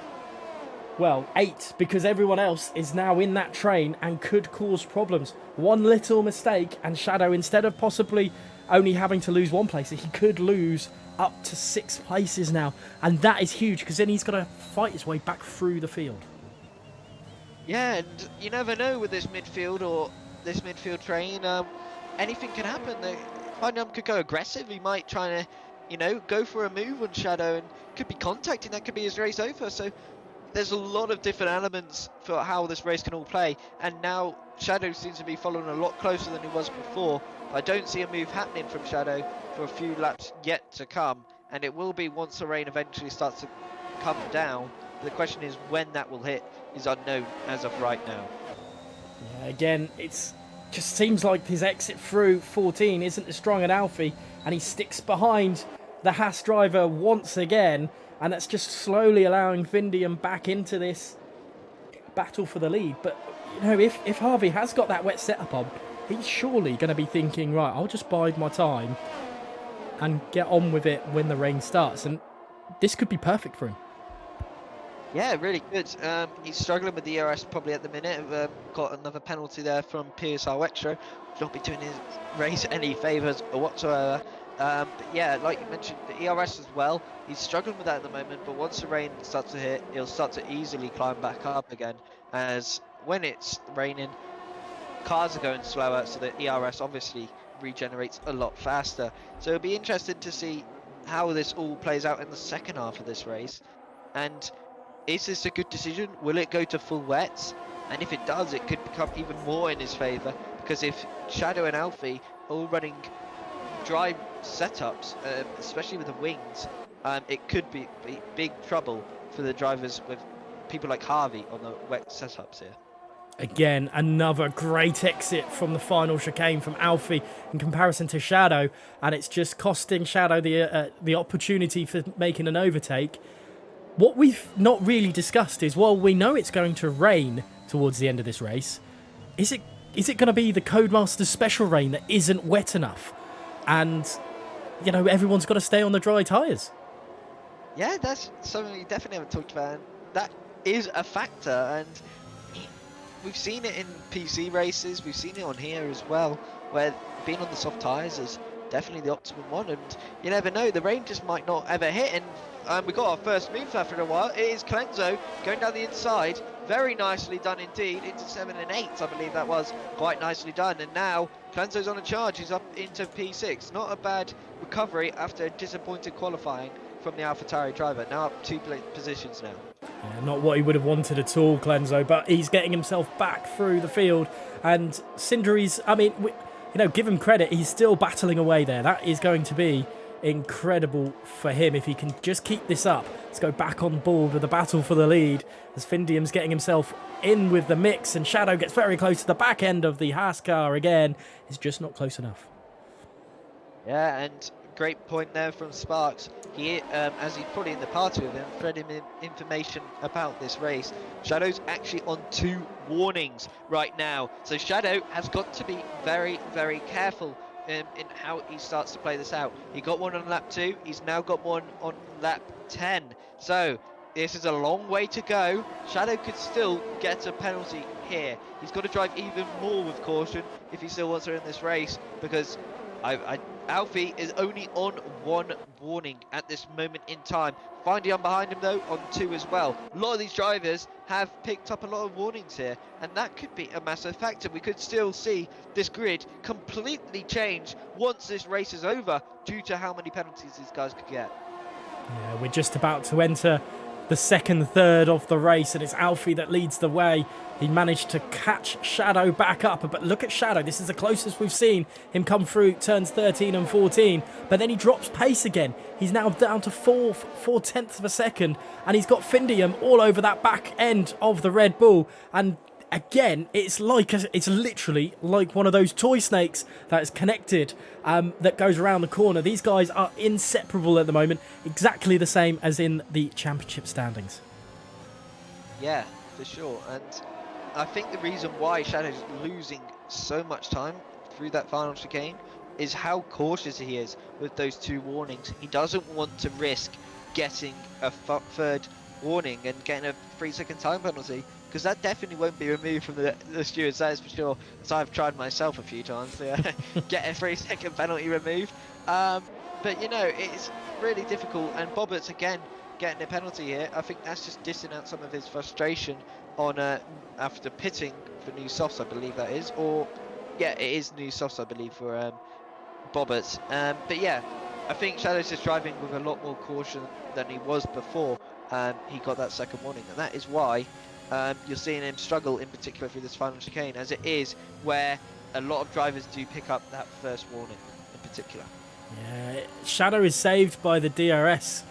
8, because everyone else is now in that train and could cause problems. One little mistake and Shadow, instead of possibly only having to lose one place, he could lose up to 6 places now, and that is huge, because then he's got to fight his way back through the field. Yeah, and you never know with this midfield or this midfield train, anything can happen. Findium could go aggressive. He might try to, go for a move on Shadow, and could be contacting. That could be his race over. So there's a lot of different elements for how this race can all play, and now Shadow seems to be following a lot closer than he was before. I don't see a move happening from Shadow for a few laps yet to come, and it will be once the rain eventually starts to come down. The question is when that will hit is unknown as of right now. Yeah, again, it's just seems like his exit through 14 isn't as strong as Alfie, and he sticks behind the Haas driver once again, and that's just slowly allowing Vindium back into this battle for the lead. But, you know, if Harvey has got that wet setup on, he's surely going to be thinking, right, I'll just bide my time and get on with it when the rain starts, and this could be perfect for him. Yeah, really good. He's struggling with the ERS probably at the minute. Got another penalty there from PSR Extra. Not be doing his race any favours whatsoever. But yeah, like you mentioned, the ERS as well. He's struggling with that at the moment, but once the rain starts to hit, he'll start to easily climb back up again. As when it's raining, cars are going slower, so the ERS obviously regenerates a lot faster. So it'll be interesting to see how this all plays out in the second half of this race. And is this a good decision? Will it go to full wets? And if it does, it could become even more in his favour, because if Shadow and Alfie are all running dry setups, especially with the wings, it could be big trouble for the drivers with people like Harvey on the wet setups here. Again, another great exit from the final chicane from Alfie in comparison to Shadow, and it's just costing Shadow the opportunity for making an overtake. What we've not really discussed is, while we know it's going to rain towards the end of this race, is it going to be the Codemasters special rain that isn't wet enough? And, you know, everyone's got to stay on the dry tyres. Yeah, that's something we definitely haven't talked about. And that is a factor, and we've seen it in PC races, we've seen it on here as well, where being on the soft tyres is definitely the optimum one, and you never know, the rain just might not ever hit. And we got our first move after a while. It is Clenzo going down the inside, very nicely done indeed, into 7 and 8, I believe that was, quite nicely done. And now Clenzo's on a charge, he's up into P6. Not a bad recovery after a disappointed qualifying from the AlphaTauri driver, now up 2 positions now. Yeah, not what he would have wanted at all, Clenzo, but he's getting himself back through the field. And Cindery's, I mean, you know, give him credit, he's still battling away there. That is going to be incredible for him if he can just keep this up. Let's go back on board with the battle for the lead as Findium's getting himself in with the mix, and Shadow gets very close to the back end of the Haas car again. It's just not close enough. Yeah, and great point there from Sparks. He, as he's probably in the party with him, fed him information about this race. Shadow's actually on 2 warnings right now, so Shadow has got to be very, very careful in how he starts to play this out. He got one on lap 2, he's now got one on lap 10. So this is a long way to go. Shadow could still get a penalty here. He's got to drive even more with caution if he still wants to win this race, because Alfie is only on 1 warning at this moment in time. Findium behind him though on 2 as well. A lot of these drivers have picked up a lot of warnings here, and that could be a massive factor. We could still see this grid completely change once this race is over due to how many penalties these guys could get. Yeah, we're just about to enter the second third of the race, and it's Alfie that leads the way. He managed to catch Shadow back up, but look at Shadow. This is the closest we've seen him come through turns 13 and 14, but then he drops pace again. He's now down to 4/10 of a second, and he's got Findium all over that back end of the Red Bull. And again, it's literally like one of those toy snakes that is connected, that goes around the corner. These guys are inseparable at the moment, exactly the same as in the championship standings. Yeah, for sure. And I think the reason why Shadow's losing so much time through that final chicane is how cautious he is with those 2 warnings. He doesn't want to risk getting a third warning and getting a 3-second time penalty, because that definitely won't be removed from the stewards, that is for sure, as I've tried myself a few times to get a 3-second penalty removed. But you know, it's really difficult, and Bobbitt's again getting a penalty here. I think that's just dissing out some of his frustration on after pitting for new softs, I believe that is, or yeah, it is new softs, I believe, for Bobbitt. But yeah, I think Shadow's just driving with a lot more caution than he was before. He got that second warning, and that is why you're seeing him struggle in particular through this final chicane, as it is where a lot of drivers do pick up that first warning in particular. Yeah, Shadow is saved by the DRS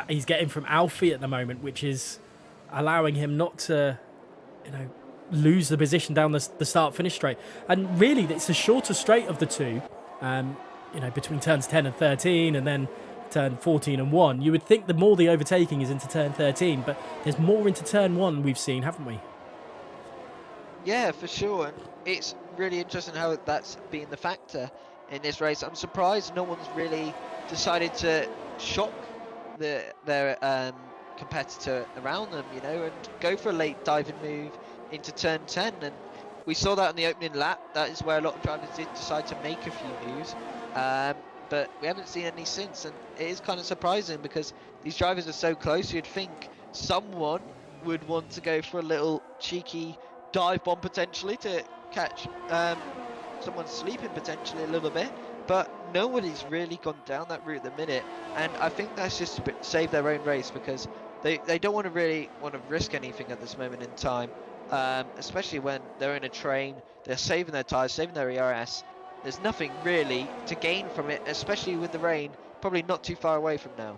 he's getting from Alfie at the moment, which is allowing him not to, lose the position down the start-finish straight. And really, it's the shorter straight of the two, between turns 10 and 13, and then turn 14 and 1. You would think the more the overtaking is into turn 13, but there's more into turn 1 we've seen, haven't we? Yeah, for sure. And it's really interesting how that's been the factor in this race. I'm surprised no one's really decided to shock their competitor around them, and go for a late diving move into turn 10. And we saw that on the opening lap. That is where a lot of drivers did decide to make a few moves. But we haven't seen any since, and it is kind of surprising because these drivers are so close. You'd think someone would want to go for a little cheeky dive bomb potentially to catch someone sleeping potentially a little bit, but nobody's really gone down that route at the minute, and I think that's just to save their own race because they don't want to risk anything at this moment in time, especially when they're in a train. They're saving their tyres, saving their ERS. There's nothing really to gain from it, especially with the rain probably not too far away from now.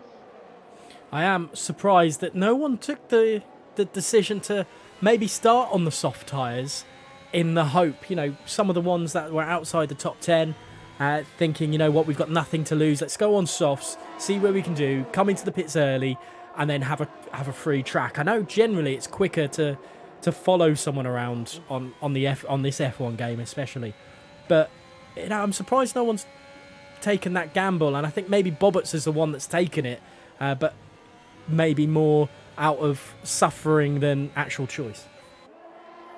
I am surprised that no one took the decision to maybe start on the soft tyres in the hope, some of the ones that were outside the top 10, thinking, what, we've got nothing to lose. Let's go on softs, see where we can do, come into the pits early, and then have a free track. I know generally it's quicker to follow someone around on this F1 game especially, but I'm surprised no one's taken that gamble, and I think maybe Bobbitt's is the one that's taken it, but maybe more out of suffering than actual choice.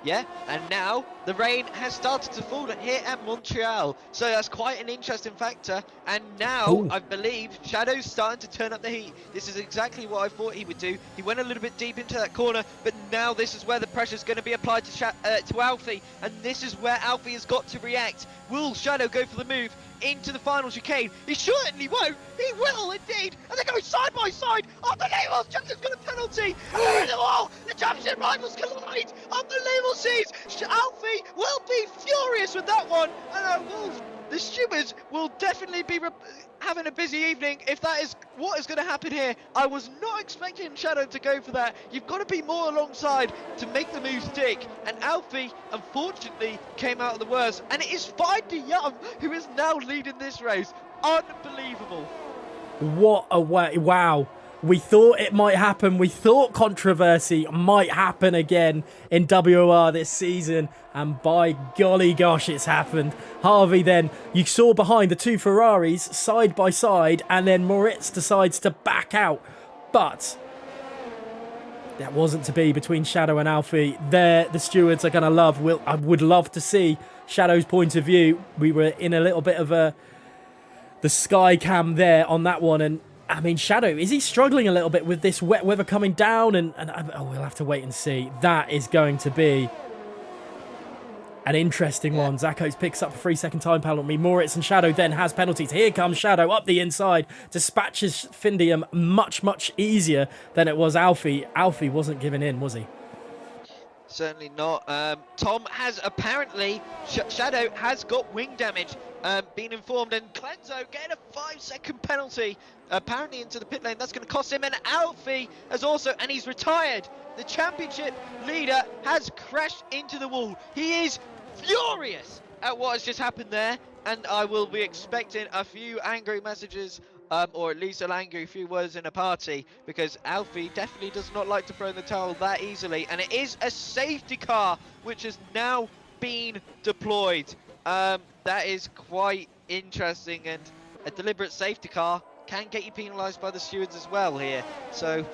Yeah, and now the rain has started to fall here at Montreal, so that's quite an interesting factor. And now Ooh. I believe Shadow's starting to turn up the heat. This is exactly what I thought he would do. He went a little bit deep into that corner, but now this is where the pressure is going to be applied to Alfie, and this is where Alfie has got to react. Will Shadow go for the move into the final chicane? He certainly won't. He will indeed. And they're going side by side. Unbelievable. Justin's got a penalty. And they're in the wall. The championship rivals collide. Unbelievable scenes. Alfie will be furious with that one. And the stewards will definitely be having a busy evening if that is what is going to happen here. I was not expecting Shadow to go for that. You've got to be more alongside to make the move stick. And Alfie, unfortunately, came out of the worst. And it is Fine de Young who is now leading this race. Unbelievable. What a way. Wow. We thought it might happen. We thought controversy might happen again in WOR this season. And by golly gosh, it's happened. Harvey then, you saw behind the two Ferraris side by side, and then Moritz decides to back out. But that wasn't to be between Shadow and Alfie. There, the stewards are going to love. I would love to see Shadow's point of view. We were in a little bit of the sky cam there on that one, and I mean, Shadow, is he struggling a little bit with this wet weather coming down? And we'll have to wait and see. That is going to be an interesting one. Zakos picks up a 3-second time penalty. Moritz and Shadow then has penalties. Here comes Shadow up the inside. Dispatches Findium much, much easier than it was Alfie. Alfie wasn't giving in, was he? Certainly not. Tom has apparently, Shadow has got wing damage, been informed, and Clenzo getting a 5-second penalty, apparently into the pit lane. That's going to cost him, and Alfie has also, and he's retired. The championship leader has crashed into the wall. He is furious at what has just happened there, and I will be expecting a few angry messages, or at least an angry few words in a party, because Alfie definitely does not like to throw in the towel that easily, and it is a safety car which has now been deployed. That is quite interesting, and a deliberate safety car can get you penalised by the stewards as well here. So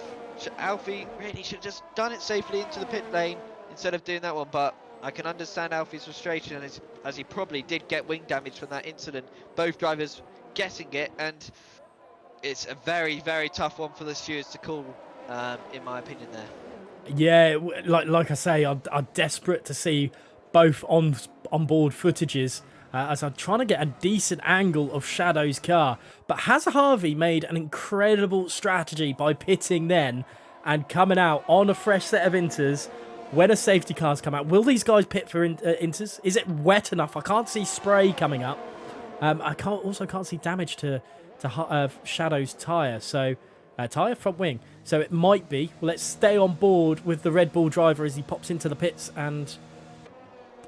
Alfie really should have just done it safely into the pit lane instead of doing that one, but I can understand Alfie's frustration, as he probably did get wing damage from that incident. Both drivers getting it, and it's a very, very tough one for the stewards to call, in my opinion there. Yeah, like I say, I'm desperate to see both on-board footages as I'm trying to get a decent angle of Shadow's car. But has Harvey made an incredible strategy by pitting then and coming out on a fresh set of inters when a safety car's come out? Will these guys pit for inters? Is it wet enough? I can't see spray coming up. I also can't see damage to Shadow's tyre. So tyre, front wing. So it might be. Let's stay on board with the Red Bull driver as he pops into the pits. And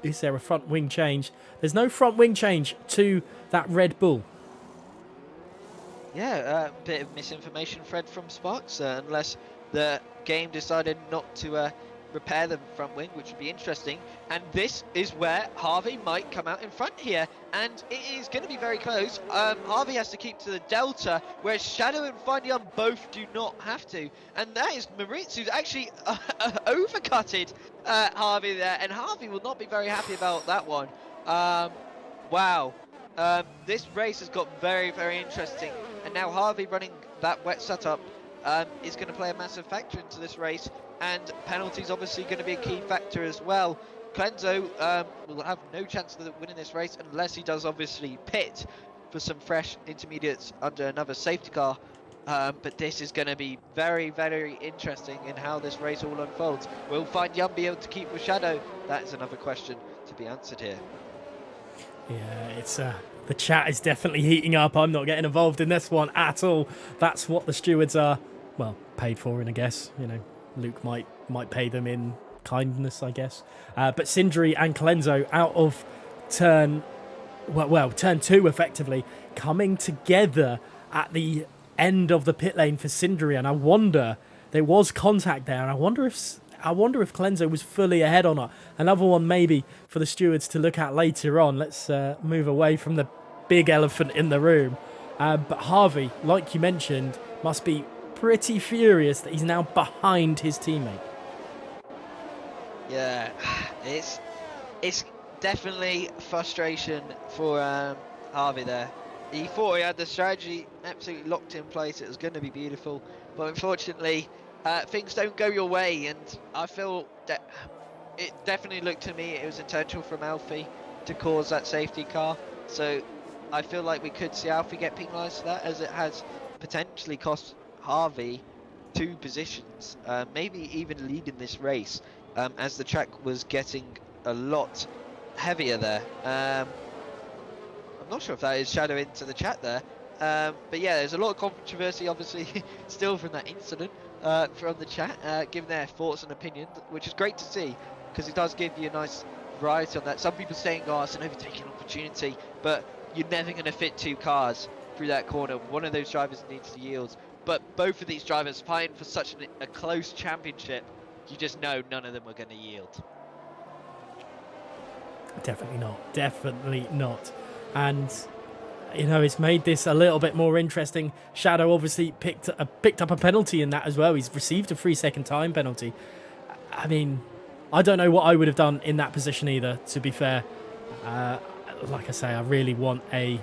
is there a front wing change? There's no front wing change to that Red Bull. Yeah, a bit of misinformation, Fred, from Sparks, unless the game decided not to repair the front wing, which would be interesting. And this is where Harvey might come out in front here, and it is going to be very close. Harvey has to keep to the delta, whereas Shadow and Findyoung both do not have to. And that is Moritz, who's actually overcutted Harvey there, and Harvey will not be very happy about that one. Wow. This race has got very, very interesting, and now Harvey running that wet setup is going to play a massive factor into this race, and penalties obviously going to be a key factor as well. Clenzo will have no chance of winning this race unless he does obviously pit for some fresh intermediates under another safety car. But this is going to be very, very interesting in how this race all unfolds. Will Findyoung be able to keep with Shadow? That is another question to be answered here. Yeah, it's the chat is definitely heating up. I'm not getting involved in this one at all. That's what the stewards are, well, paid for in, I guess. You know, Luke might pay them in kindness, I guess. But Sindri and Clenzo out of turn 2 effectively, coming together at the end of the pit lane for Sindri, and I wonder, there was contact there, and I wonder if Clenzo was fully ahead or not. Another one maybe for the stewards to look at later on. Let's move away from the big elephant in the room. But Harvey, like you mentioned, must be pretty furious that he's now behind his teammate. Yeah, it's definitely frustration for Harvey there. He thought he had the strategy absolutely locked in place. It was going to be beautiful, but unfortunately things don't go your way, and I feel that it definitely looked to me it was intentional from Alfie to cause that safety car. So I feel like we could see Alfie get penalised for that, as it has potentially cost Harvey 2 positions, maybe even leading this race, as the track was getting a lot heavier there. I'm not sure if that is Shadow into the chat there, but yeah, there's a lot of controversy obviously still from that incident from the chat, giving their thoughts and opinions, which is great to see, because it does give you a nice variety on that. Some people saying, oh, it's an overtaking opportunity, but you're never going to fit 2 cars through that corner. One of those drivers needs to yield, but both of these drivers fighting for such a close championship, you just know none of them are going to yield. Definitely not. And you know, it's made this a little bit more interesting. Shadow obviously picked up a penalty in that as well. He's received a 3-second time penalty. I mean, I don't know what I would have done in that position either, to be fair. Like I say, I really want a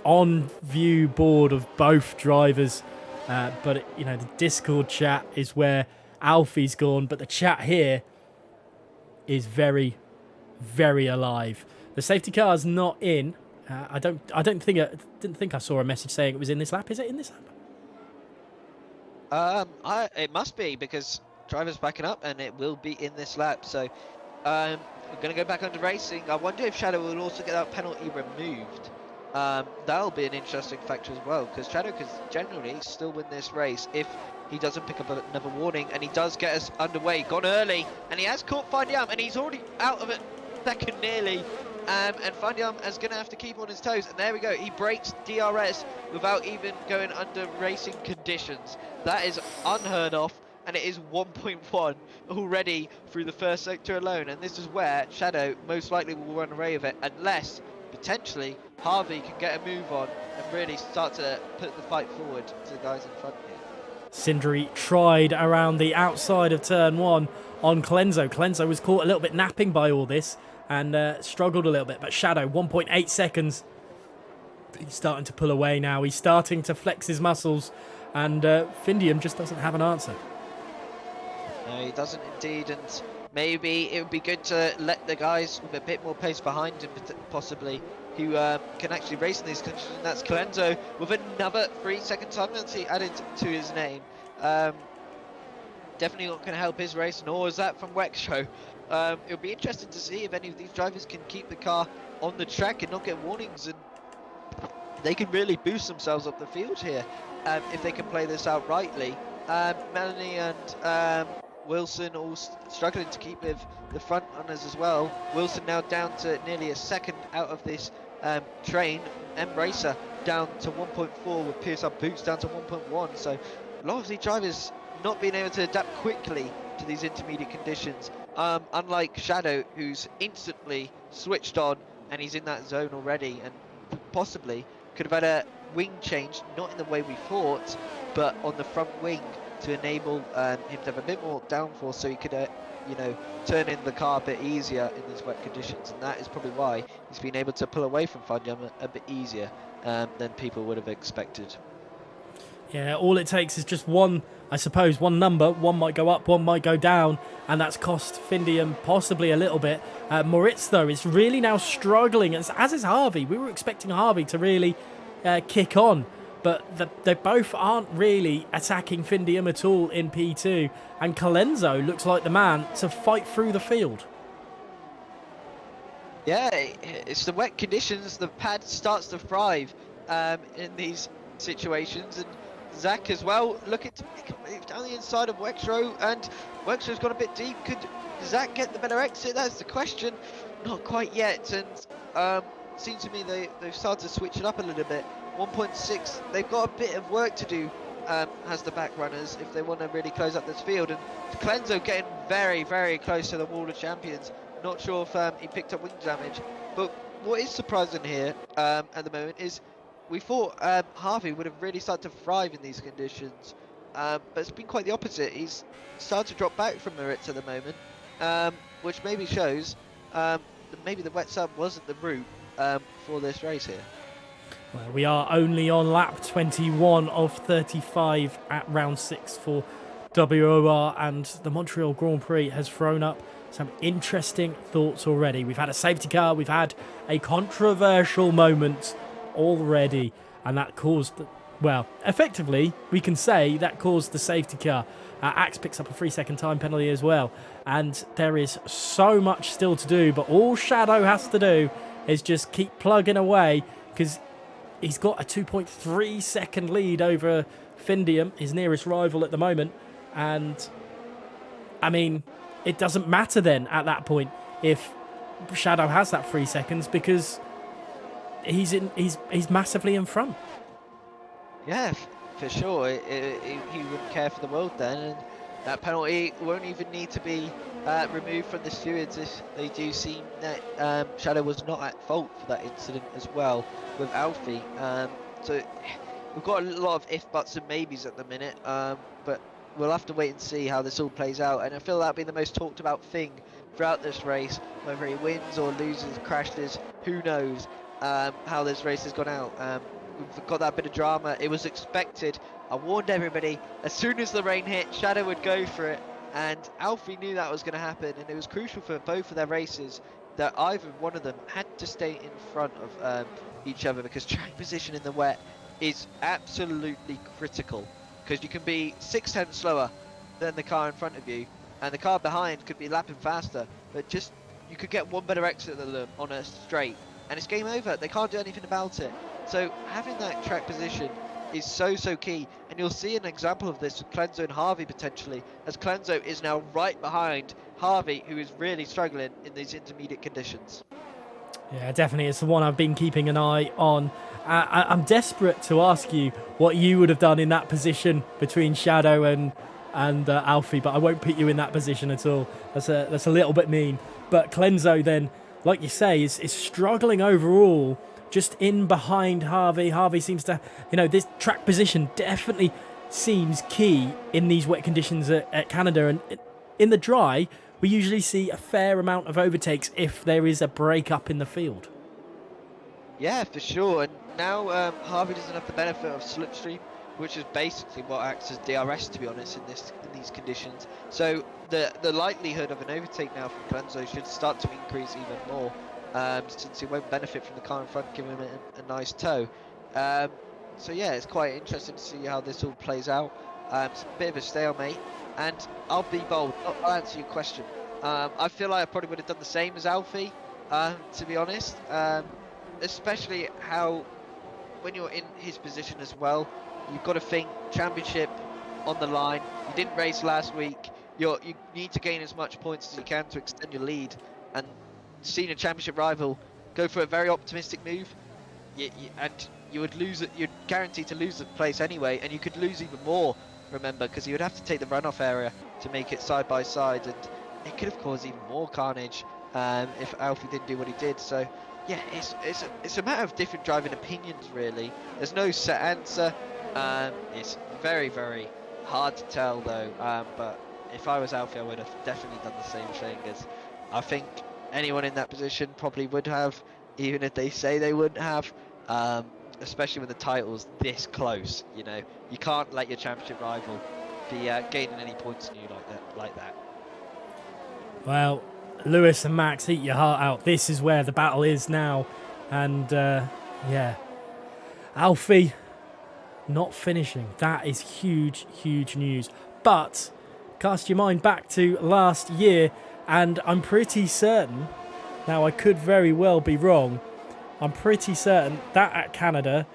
on-view board of both drivers. But, you know, the Discord chat is where Alfie's gone. But the chat here is very, very alive. The safety car's not in. I didn't think I saw a message saying it was in this lap. Is it in this lap? It must be, because driver's backing up, and it will be in this lap. So we're going to go back under racing. I wonder if Shadow will also get that penalty removed. That'll be an interesting factor as well, because Shadow could generally still win this race if he doesn't pick up another warning, and he does get us underway. Gone early, and he has caught Findyoung, and he's already out of it second nearly. And Findyoung is going to have to keep on his toes. And there we go. He breaks DRS without even going under racing conditions. That is unheard of. And it is 1.1 already through the first sector alone. And this is where Shadow most likely will run away with it, unless potentially Harvey can get a move on and really start to put the fight forward to the guys in front here. Sindri tried around the outside of turn 1 on Clenzo. Clenzo was caught a little bit napping by all this, and struggled a little bit, but Shadow, 1.8 seconds. He's starting to pull away now. He's starting to flex his muscles, and Findyoung just doesn't have an answer. No, he doesn't indeed, and maybe it would be good to let the guys with a bit more pace behind him, possibly, who can actually race in these conditions. And that's Clenzo with another 3-second time penalty added to his name. Definitely not going to help his race, nor is that from Wexshow. It'll be interesting to see if any of these drivers can keep the car on the track and not get warnings, and they can really boost themselves up the field here. if they can play this out rightly. Melanie and Wilson all struggling to keep with the front runners as well. Wilson now down to nearly a second out of this train. Embracer down to 1.4 with Pierce up boots down to 1.1. So a lot of the drivers not being able to adapt quickly to these intermediate conditions. Unlike Shadow, who's instantly switched on and he's in that zone already, and possibly could have had a wing change, not in the way we thought, but on the front wing to enable him to have a bit more downforce, so he could, turn in the car a bit easier in these wet conditions. And that is probably why he's been able to pull away from Funyam a bit easier than people would have expected. Yeah, all it takes is just one, I suppose, one number. One might go up, one might go down, and that's cost Findium possibly a little bit. Moritz, though, is really now struggling, as is Harvey. We were expecting Harvey to really kick on, but they both aren't really attacking Findium at all in P2, and Colenso looks like the man to fight through the field. Yeah, it's the wet conditions. The pad starts to thrive in these situations, and Zach as well looking to move down the inside of Wexro, and Wexro's got a bit deep. Could Zach get the better exit? That's the question. Not quite yet, and seems to me they've started to switch it up a little bit. 1.6, they've got a bit of work to do as the back runners if they want to really close up this field, and Clenzo getting very, very close to the wall of champions. Not sure if he picked up wing damage, but what is surprising here at the moment is we thought Harvey would have really started to thrive in these conditions, but it's been quite the opposite. He's started to drop back from Moritz at the moment, which maybe shows that maybe the wet sub wasn't the route for this race here. Well, we are only on lap 21 of 35 at round 6 for WOR, and the Montreal Grand Prix has thrown up some interesting thoughts already. We've had a safety car, we've had a controversial moment already, and that caused, well, effectively, we can say that caused the safety car. Axe picks up a 3-second time penalty as well, and there is so much still to do, but all Shadow has to do is just keep plugging away, because he's got a 2.3 second lead over Findium, his nearest rival at the moment, and I mean, it doesn't matter then at that point if Shadow has that 3 seconds, because he's massively in front. Yeah, for sure. He wouldn't care for the world then, and that penalty won't even need to be removed from the stewards if they do seem that Shadow was not at fault for that incident as well with Alfie. So we've got a lot of if, buts and maybes at the minute, but we'll have to wait and see how this all plays out, and I feel that'll be the most talked about thing throughout this race, whether he wins or loses, crashes, who knows how this race has gone out. We've got that bit of drama. It was expected. I warned everybody, as soon as the rain hit, Shadow would go for it, and Alfie knew that was going to happen, and it was crucial for both of their races that either one of them had to stay in front of each other, because track position in the wet is absolutely critical, because you can be 6/10 slower than the car in front of you, and the car behind could be lapping faster, but just you could get one better exit than them on a straight, and it's game over. They can't do anything about it. So having that track position is so key, and you'll see an example of this with Clenzo and Harvey potentially, as Clenzo is now right behind Harvey, who is really struggling in these intermediate conditions. Yeah, definitely. It's the one I've been keeping an eye on. I'm desperate to ask you what you would have done in that position between Shadow and Alfie, but I won't put you in that position at all. That's a little bit mean. But Clenzo then, like you say, is struggling overall, just in behind Harvey. Harvey seems to, this track position definitely seems key in these wet conditions at Canada, and in the dry, we usually see a fair amount of overtakes if there is a break up in the field. Yeah, for sure. And now Harvey doesn't have the benefit of slipstream, which is basically what acts as DRS, to be honest, in these conditions. So the likelihood of an overtake now from Clenzo should start to increase even more, since he won't benefit from the car in front giving him a nice tow. So yeah, it's quite interesting to see how this all plays out. It's a bit of a stalemate, and I'll be bold. I'll answer your question. I feel like I probably would have done the same as Alfie, to be honest. Especially how, when you're in his position as well, You've got to think championship on the line. You didn't race last week. You need to gain as much points as you can to extend your lead. And seeing a championship rival go for a very optimistic move, and you would lose it. You'd guaranteed to lose the place anyway, and you could lose even more. Remember, because you would have to take the runoff area to make it side by side, and it could have caused even more carnage if Alfie didn't do what he did. So yeah, it's a matter of different driving opinions really. There's no set answer. It's very, very hard to tell though. But if I was Alfie, I would have definitely done the same thing, as I think anyone in that position probably would have, even if they say they wouldn't have. Especially when the title's this close, you know, you can't let your championship rival be gaining any points on you like that. Well, Lewis and Max, eat your heart out. This is where the battle is now. And, yeah. Alfie not finishing. That is huge, huge news. But cast your mind back to last year, and I'm pretty certain, now I could very well be wrong, I'm pretty certain that at Canada,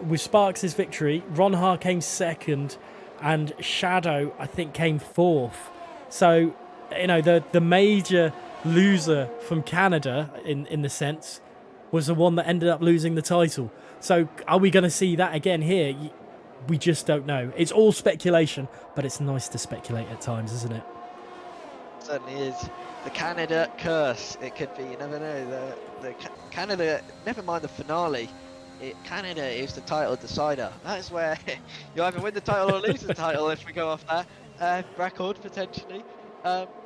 with Sparks' victory, Ron Ha came second, and Shadow, I think, came fourth. So, you know, the major loser from Canada, in the sense, was the one that ended up losing the title. So, are we going to see that again here? We just don't know. It's all speculation, but it's nice to speculate at times, isn't it? Certainly is. The Canada curse. It could be. You never know. The Canada. Never mind the finale. Canada is the title decider. That's where you either win the title or lose the title. If we go off that record potentially.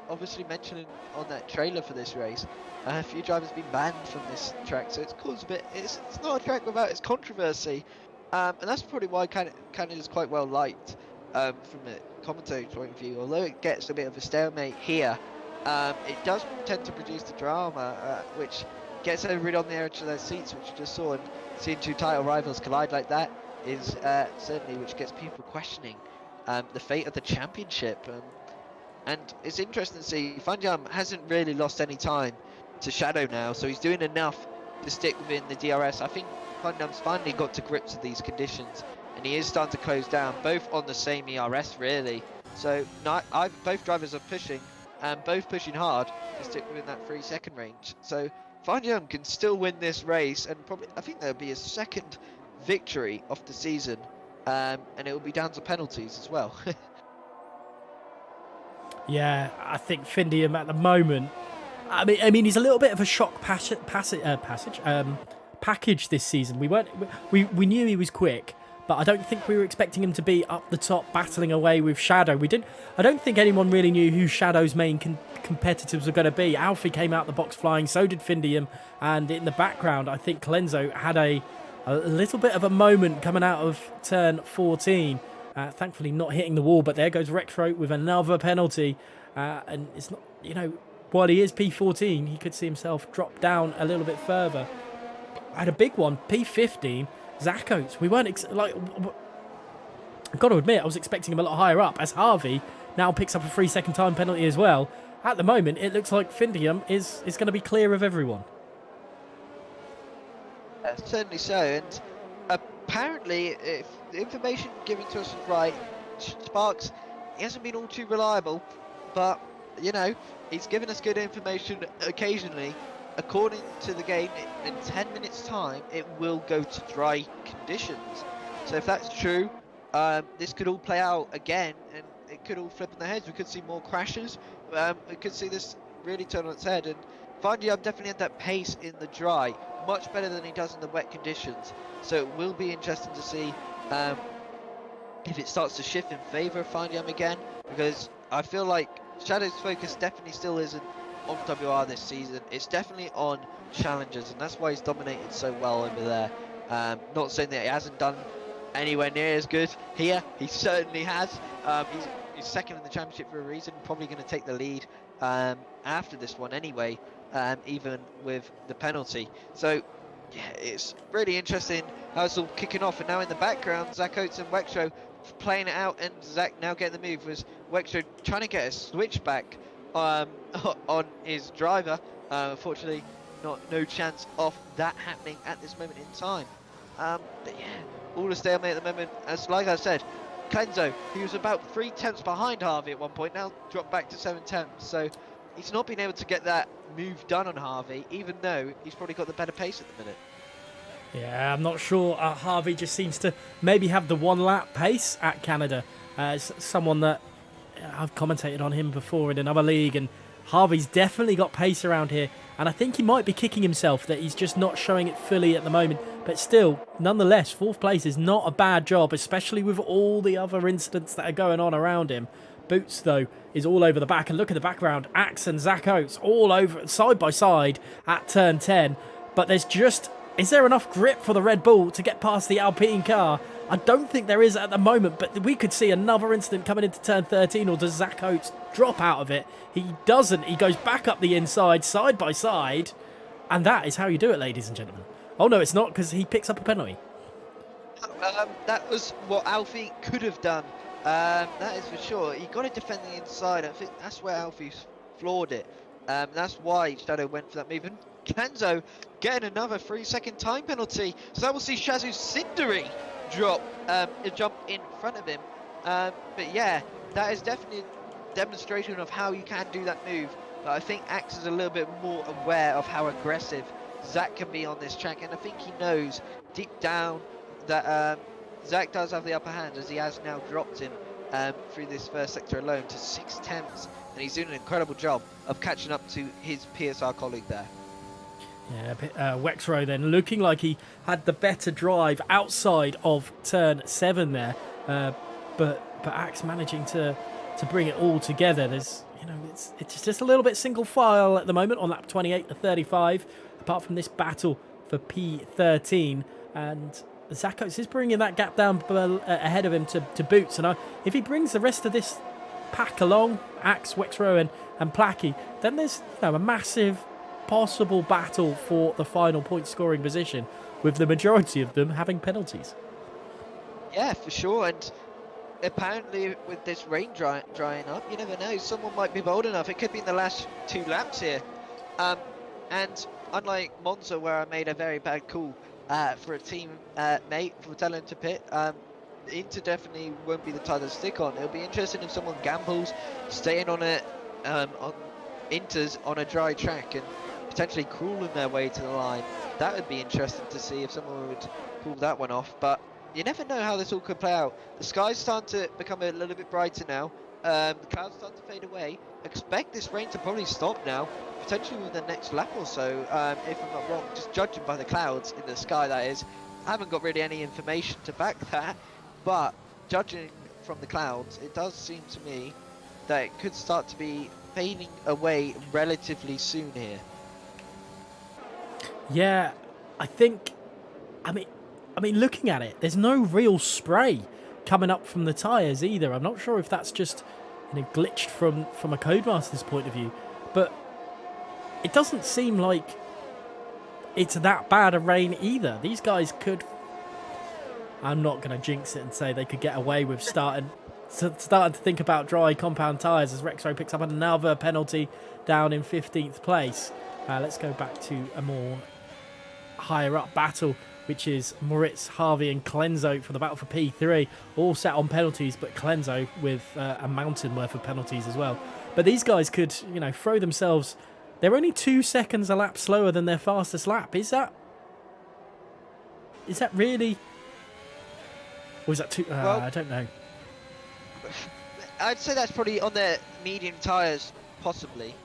Obviously mentioning on that trailer for this race, a few drivers have been banned from this track, so it's caused a bit. It's not a track without its controversy, and that's probably why Canada is quite well liked from a commentary point of view. Although it gets a bit of a stalemate here. It does tend to produce the drama, which gets everybody on the edge of their seats, which you just saw, and seeing two title rivals collide like that is certainly which gets people questioning the fate of the championship. And it's interesting to see Fanjam hasn't really lost any time to Shadow now, so he's doing enough to stick within the DRS. I think Fanjam's finally got to grips with these conditions, and he is starting to close down, both on the same ERS really. So both drivers are pushing, and both pushing hard to stick within that 3-second range. So Fanjam can still win this race, and probably I think there'll be a second victory of the season, and it will be down to penalties as well. Yeah, I think Findium at the moment. I mean, he's a little bit of a shock package this season. We knew he was quick, but I don't think we were expecting him to be up the top, battling away with Shadow. I don't think anyone really knew who Shadow's main competitors were going to be. Alfie came out the box flying, so did Findium, and in the background, I think Clenzo had a little bit of a moment coming out of turn 14. Thankfully not hitting the wall, but there goes Retro with another penalty. And it's not, you know, while he is P14, he could see himself drop down a little bit further. I had a big one, P15, Zach Oates. We weren't, I've got to admit, I was expecting him a lot higher up, as Harvey now picks up a 3-second time penalty as well. At the moment, it looks like Findium is going to be clear of everyone. Certainly so, and apparently, if the information given to us is right, Sparks, he hasn't been all too reliable, but, you know, he's given us good information occasionally. According to the game, in 10 minutes time, it will go to dry conditions. So if that's true, this could all play out again, and it could all flip on their heads. We could see more crashes. We could see this really turn on its head, and Fandiam definitely had that pace in the dry, much better than he does in the wet conditions. So it will be interesting to see if it starts to shift in favour of Fandiam again, because I feel like Shadow's focus definitely still isn't on WR this season. It's definitely on challenges, and that's why he's dominated so well over there. Not saying that he hasn't done anywhere near as good here. He certainly has. He's second in the championship for a reason, probably going to take the lead after this one anyway, even with the penalty. So yeah, it's really interesting how it's all kicking off. And now in the background, Zach Oates and Wexro playing it out, and Zach now getting the move, was Wexro trying to get a switchback on his driver. Unfortunately, no chance of that happening at this moment in time. But yeah, all a stalemate at the moment. As like I said, Clenzo, he was about 3 tenths behind Harvey at one point, now dropped back to 7 tenths. So he's not been able to get that move done on Harvey, even though he's probably got the better pace at the minute. Yeah, I'm not sure. Harvey just seems to maybe have the one lap pace at Canada. As someone that I've commentated on him before in another league, and Harvey's definitely got pace around here. And I think he might be kicking himself that he's just not showing it fully at the moment. But still, nonetheless, 4th place is not a bad job, especially with all the other incidents that are going on around him. Boots, though, is all over the back. And look at the background. Axe and Zach Oates all over, side by side at turn 10. But there's just... Is there enough grip for the Red Bull to get past the Alpine car? I don't think there is at the moment, but we could see another incident coming into turn 13, or does Zach Oates drop out of it? He doesn't. He goes back up the inside, side by side, and that is how you do it, ladies and gentlemen. Oh, no, it's not, because he picks up a penalty. That was what Alfie could have done. That is for sure. He got to defend the inside. I think that's where Alfie's floored it. That's why Shadow went for that move. And Kenzo getting another 3-second time penalty. So that will see Shazu Cindery drop a jump in front of him. But yeah, that is definitely a demonstration of how you can do that move. But I think Axe is a little bit more aware of how aggressive Zach can be on this track, and I think he knows deep down that Zach does have the upper hand, as he has now dropped him through this first sector alone to 6 tenths, and he's doing an incredible job of catching up to his PSR colleague there. Yeah, Wexrow then looking like he had the better drive outside of turn 7 there, but Axe managing to bring it all together. There's, you know, it's just a little bit single file at the moment on lap 28 to 35. Apart from this battle for P13, and Zach Oates is bringing that gap down ahead of him to Boots, and if he brings the rest of this pack along, Axe, Wexrow and Placky, then there's, you know, a massive possible battle for the final point scoring position, with the majority of them having penalties. Yeah, for sure. And apparently with this rain drying up, you never know, someone might be bold enough. It could be in the last 2 laps here. And unlike Monza, where I made a very bad call for a team mate for telling him to pit, Inter definitely won't be the type to stick on. It'll be interesting if someone gambles, staying on it, on Inter's on a dry track and potentially crawling their way to the line. That would be interesting to see if someone would pull that one off. But you never know how this all could play out. The sky's starting to become a little bit brighter now. The clouds start to fade away. Expect this rain to probably stop now, potentially with the next lap or so, if I'm not wrong, just judging by the clouds in the sky, that is. I haven't got really any information to back that, but judging from the clouds, it does seem to me that it could start to be fading away relatively soon here. Yeah, I think, I mean, looking at it, there's no real spray coming up from the tyres either. I'm not sure if that's just, you know, glitched from a Codemaster's point of view, but it doesn't seem like it's that bad a rain either. These guys could, I'm not going to jinx it and say they could get away with starting to think about dry compound tyres, as Rexrow picks up another penalty down in 15th place. Let's go back to a more higher up battle, which is Moritz, Harvey and Clenzo for the battle for P3, all set on penalties, but Clenzo with a mountain worth of penalties as well. But these guys could, you know, throw themselves. They're only 2 seconds a lap slower than their fastest lap. Is that really, or is that too? Well, I don't know. I'd say that's probably on their medium tyres, possibly,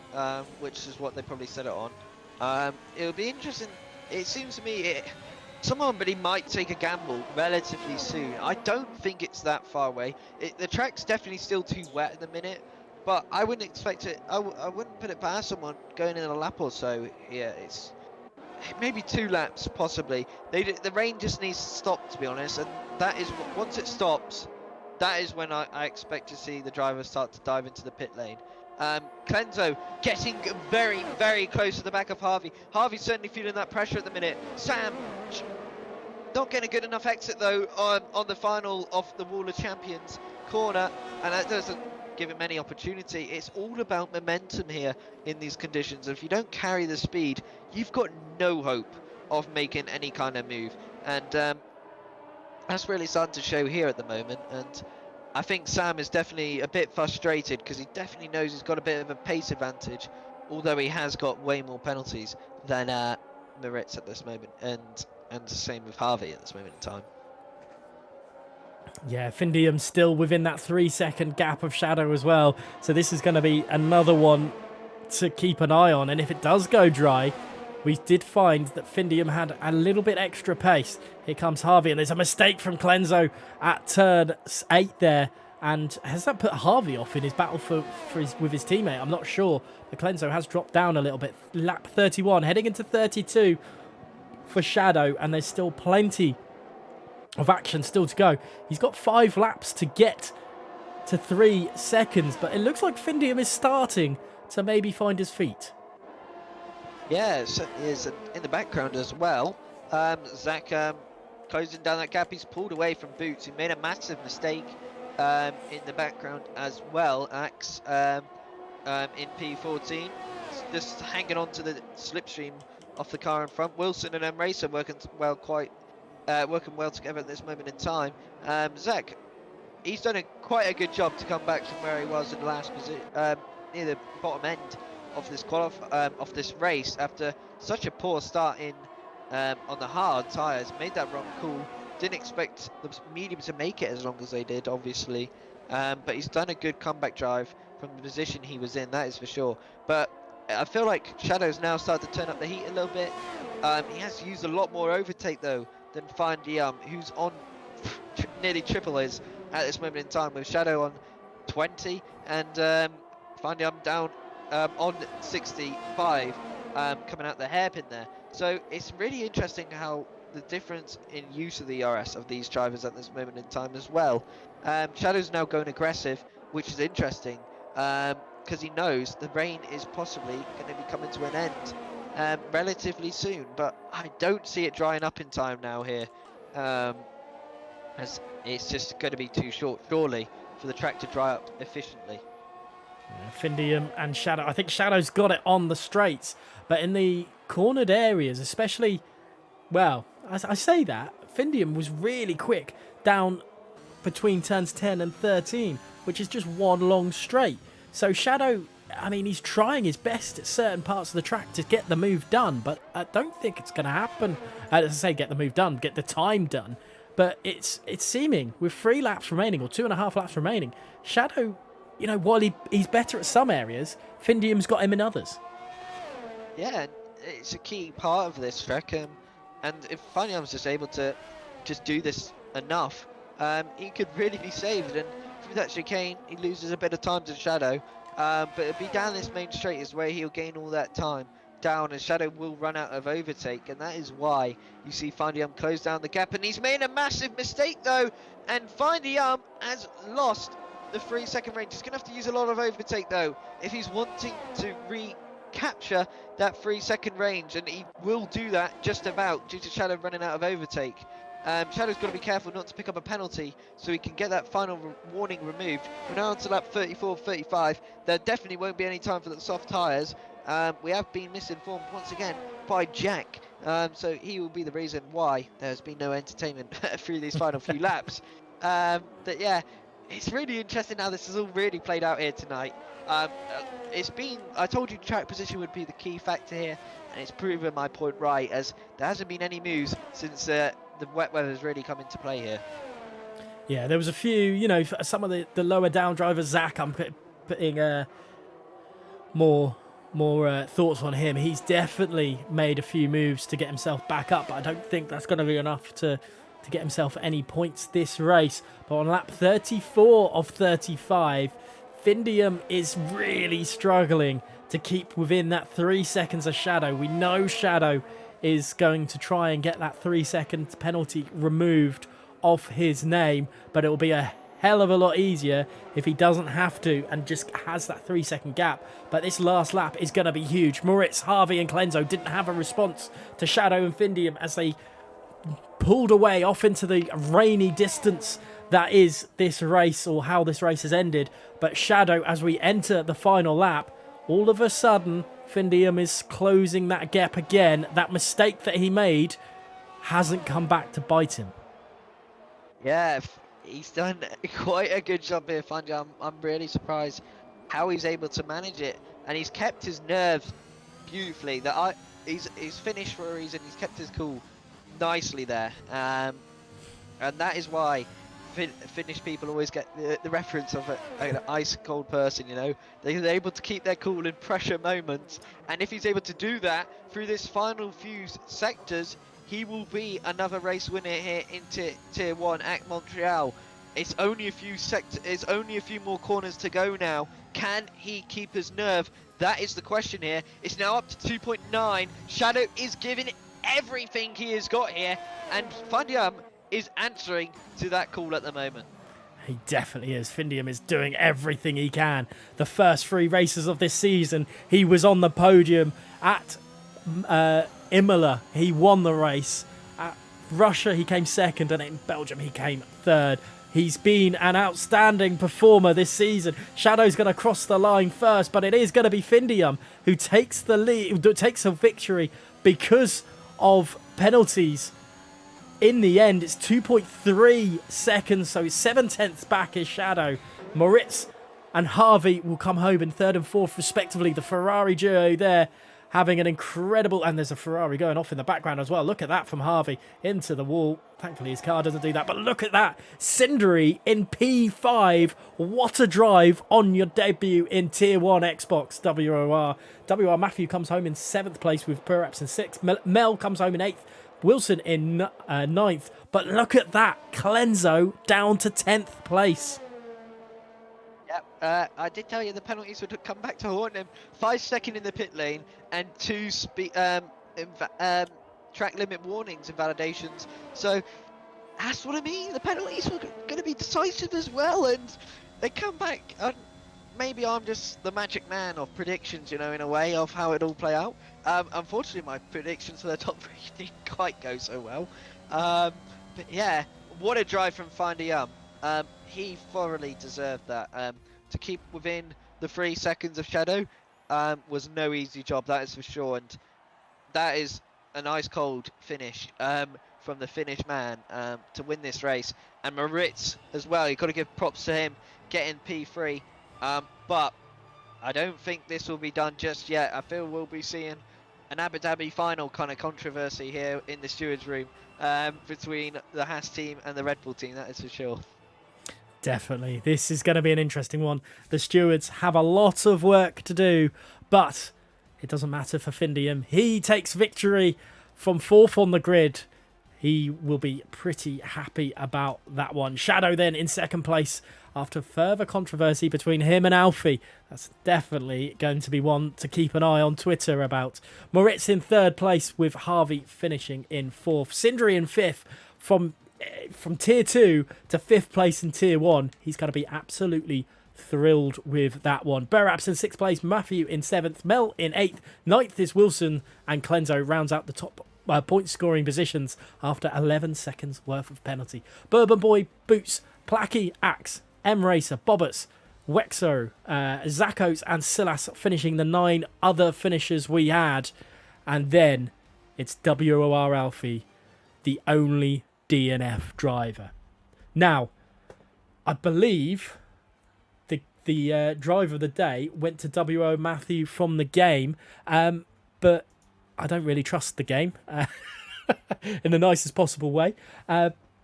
which is what they probably set it on. It'll be interesting. It seems to me somebody might take a gamble relatively soon. I don't think it's that far away. The track's definitely still too wet at the minute, but I wouldn't expect it. I wouldn't put it past someone going in a lap or so. Yeah, it's maybe 2 laps possibly. The rain just needs to stop, to be honest, and that is once it stops, that is when I expect to see the drivers start to dive into the pit lane. Clenzo getting very, very close to the back of Harvey. Harvey's certainly feeling that pressure at the minute. Sam not getting a good enough exit though on the final of the Wall of Champions corner, and that doesn't give him any opportunity. It's all about momentum here in these conditions. If you don't carry the speed, you've got no hope of making any kind of move. And that's really starting to show here at the moment, and I think Sam is definitely a bit frustrated because he definitely knows he's got a bit of a pace advantage, although he has got way more penalties than Moritz at this moment, and the same with Harvey at this moment in time. Yeah, Findium still within that 3-second gap of Shadow as well. So this is going to be another one to keep an eye on. And if it does go dry, we did find that Findium had a little bit extra pace. Here comes Harvey, and there's a mistake from Clenzo at turn 8 there. And has that put Harvey off in his battle with his teammate? I'm not sure. But Clenzo has dropped down a little bit. Lap 31, heading into 32 for Shadow. And there's still plenty of action still to go. He's got 5 laps to get to 3 seconds, but it looks like Findium is starting to maybe find his feet. Yeah, it certainly is in the background as well. Zach closing down that gap. He's pulled away from Boots, who made a massive mistake in the background as well. Axe in P14, just hanging on to the slipstream off the car in front. Wilson and Racer working well together at this moment in time. Zach, he's done quite a good job to come back from where he was in the last position, near the bottom end of this race after such a poor start on the hard tyres. Made that wrong call. Didn't expect the medium to make it as long as they did, obviously. But he's done a good comeback drive from the position he was in, that is for sure. But I feel like Shadow's now started to turn up the heat a little bit. He has used a lot more overtake though than Findy, who's on nearly triple his at this moment in time, with Shadow on 20 and Findy down on 65, coming out the hairpin there. So it's really interesting how the difference in use of the ERS of these drivers at this moment in time as well. Shadow's now going aggressive, which is interesting because he knows the rain is possibly going to be coming to an end relatively soon, but I don't see it drying up in time now here, as it's just going to be too short surely for the track to dry up efficiently. Findium and Shadow. I think Shadow's got it on the straights, but in the cornered areas, especially, well, I say that, Findium was really quick down between turns 10 and 13, which is just one long straight. So Shadow, I mean, he's trying his best at certain parts of the track to get the move done, but I don't think it's going to happen. As I say, get the move done, get the time done. But it's seeming, with 3 laps remaining, or 2.5 laps remaining, Shadow, you know, while he's better at some areas, Findium's got him in others. Yeah, it's a key part of this track, and if Findium's just able to just do this enough, he could really be saved. And through that chicane, he loses a bit of time to Shadow, but it'll be down this main straight is where he'll gain all that time down, and Shadow will run out of overtake, and that is why you see Findium close down the gap. And he's made a massive mistake though, and Findium has lost the 3-second range. He's going to have to use a lot of overtake though if he's wanting to recapture that 3-second range, and he will do that just about due to Shadow running out of overtake. Shadow's got to be careful not to pick up a penalty so he can get that final warning removed. We're now on to lap 34-35. There definitely won't be any time for the soft tyres. We have been misinformed once again by Jack, so he will be the reason why there's been no entertainment through these final few laps. But yeah, it's really interesting how this has all really played out here tonight. I told you track position would be the key factor here, and it's proven my point right, as there hasn't been any moves since the wet weather has really come into play here. Yeah, there was a few, you know, some of the lower down drivers. Zach, I'm putting more thoughts on him. He's definitely made a few moves to get himself back up, but I don't think that's going to be enough to get himself any points this race. But on lap 34 of 35, Findium is really struggling to keep within that 3 seconds of Shadow. We know Shadow is going to try and get that 3-second penalty removed off his name, but it will be a hell of a lot easier if he doesn't have to and just has that 3-second gap. But this last lap is going to be huge. Moritz, Harvey and Clenzo didn't have a response to Shadow and Findium as they pulled away off into the rainy distance that is this race, or how this race has ended. But Shadow, as we enter the final lap, all of a sudden Findium is closing that gap again. That mistake that he made hasn't come back to bite him. Yeah, he's done quite a good job here, Fungi. I'm really surprised how he's able to manage it, and he's kept his nerves beautifully. He's finished for a reason. He's kept his cool nicely there, and that is why Finnish people always get the reference of an ice cold person. You know, they're able to keep their cool in pressure moments, and if he's able to do that through this final few sectors, he will be another race winner here into Tier 1 at Montreal. It's only a few more corners to go now. Can he keep his nerve? That is the question here. It's now up to 2.9. Shadow is giving everything he has got here, and Fundium is answering to that call at the moment. He definitely is. Findium is doing everything he can. The first 3 races of this season, he was on the podium. At Imola, he won the race. At Russia, he came second, and in Belgium, he came third. He's been an outstanding performer this season. Shadow's going to cross the line first, but it is going to be Findium who takes the lead, who takes a victory because of penalties. In the end, it's 2.3 seconds, so 7/10 back is Shadow. Moritz and Harvey will come home in 3rd and 4th, respectively. The Ferrari duo there having an incredible... And there's a Ferrari going off in the background as well. Look at that from Harvey into the wall. Thankfully, his car doesn't do that. But look at that. Cindery in P5. What a drive on your debut in Tier 1 Xbox WOR. WR Matthew comes home in 7th place with Puraps in 6th. Mel comes home in 8th. Wilson in 9th. But look at that. Clenzo down to 10th place. Yep, I did tell you the penalties would come back to haunt him. 5 seconds in the pit lane and 2 track limit warnings and validations. So that's what I mean. The penalties were going to be decisive as well, and they come back. Maybe I'm just the magic man of predictions, you know, in a way of how it all play out. Unfortunately, my predictions for the top 3 didn't quite go so well. But yeah, what a drive from Findium. He thoroughly deserved that. To keep within the 3 seconds of Shadow was no easy job, that is for sure. And that is a nice cold finish from the Finnish man to win this race. And Moritz as well, you've got to give props to him getting P3. But I don't think this will be done just yet. I feel we'll be seeing an Abu Dhabi final kind of controversy here in the stewards room between the Haas team and the Red Bull team, that is for sure. Definitely. This is going to be an interesting one. The stewards have a lot of work to do, but it doesn't matter for Findium. He takes victory from 4th on the grid. He will be pretty happy about that one. Shadow then in 2nd place after further controversy between him and Alfie. That's definitely going to be one to keep an eye on Twitter about. Moritz in 3rd place with Harvey finishing in 4th. Cindery in 5th from Tier 2 to 5th place in Tier 1. He's going to be absolutely thrilled with that one. Burraps in 6th place, Matthew in 7th, Mel in 8th, 9th is Wilson, and Clenzo rounds out the top point scoring positions after 11 seconds worth of penalty. Bourbon Boy, Boots, Placky, Axe, M Racer, Bobbers, Wexo, Zakos and Silas finishing the 9 other finishers we had. And then it's WOR Alfie, the only DNF driver. Now, I believe the driver of the day went to WO Matthew from the game, but I don't really trust the game in the nicest possible way.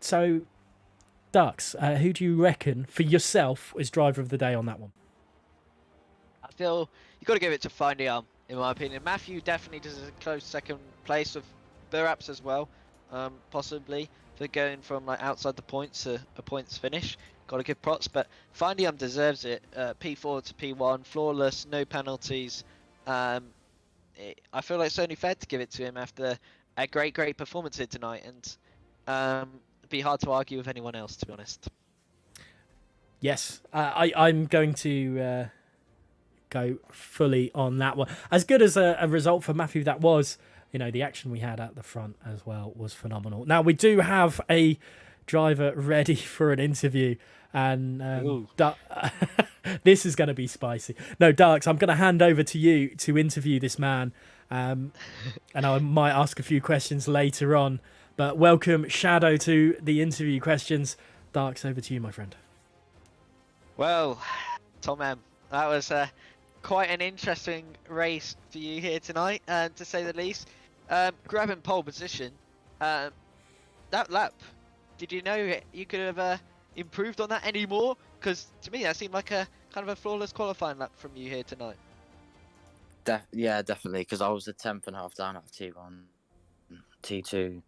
So, Ducks, who do you reckon for yourself is driver of the day on that one? I feel you've got to give it to Findium, in my opinion. Matthew definitely deserves a close 2nd place with Burraps as well, possibly, for going from like outside the points to a points finish. Got to give props, but Findium deserves it. P4 to P1, flawless, no penalties. I feel like it's only fair to give it to him after a great performance here tonight, and it'd be hard to argue with anyone else, to be honest. Yes, I'm going to go fully on that one. As good as a result for Matthew that was, you know, the action we had at the front as well was phenomenal. Now, we do have a driver ready for an interview, and this is going to be spicy. No, Darks, I'm going to hand over to you to interview this man, and I might ask a few questions later on. But welcome, Shadow, to the interview questions. Darks, over to you, my friend. Well, Tom M, that was quite an interesting race for you here tonight, to say the least. Grabbing pole position, that lap, did you know you could have improved on that any more? Because to me that seemed like a kind of a flawless qualifying lap from you here tonight. Yeah, definitely, because I was a tenth and a half down out of T1, T2,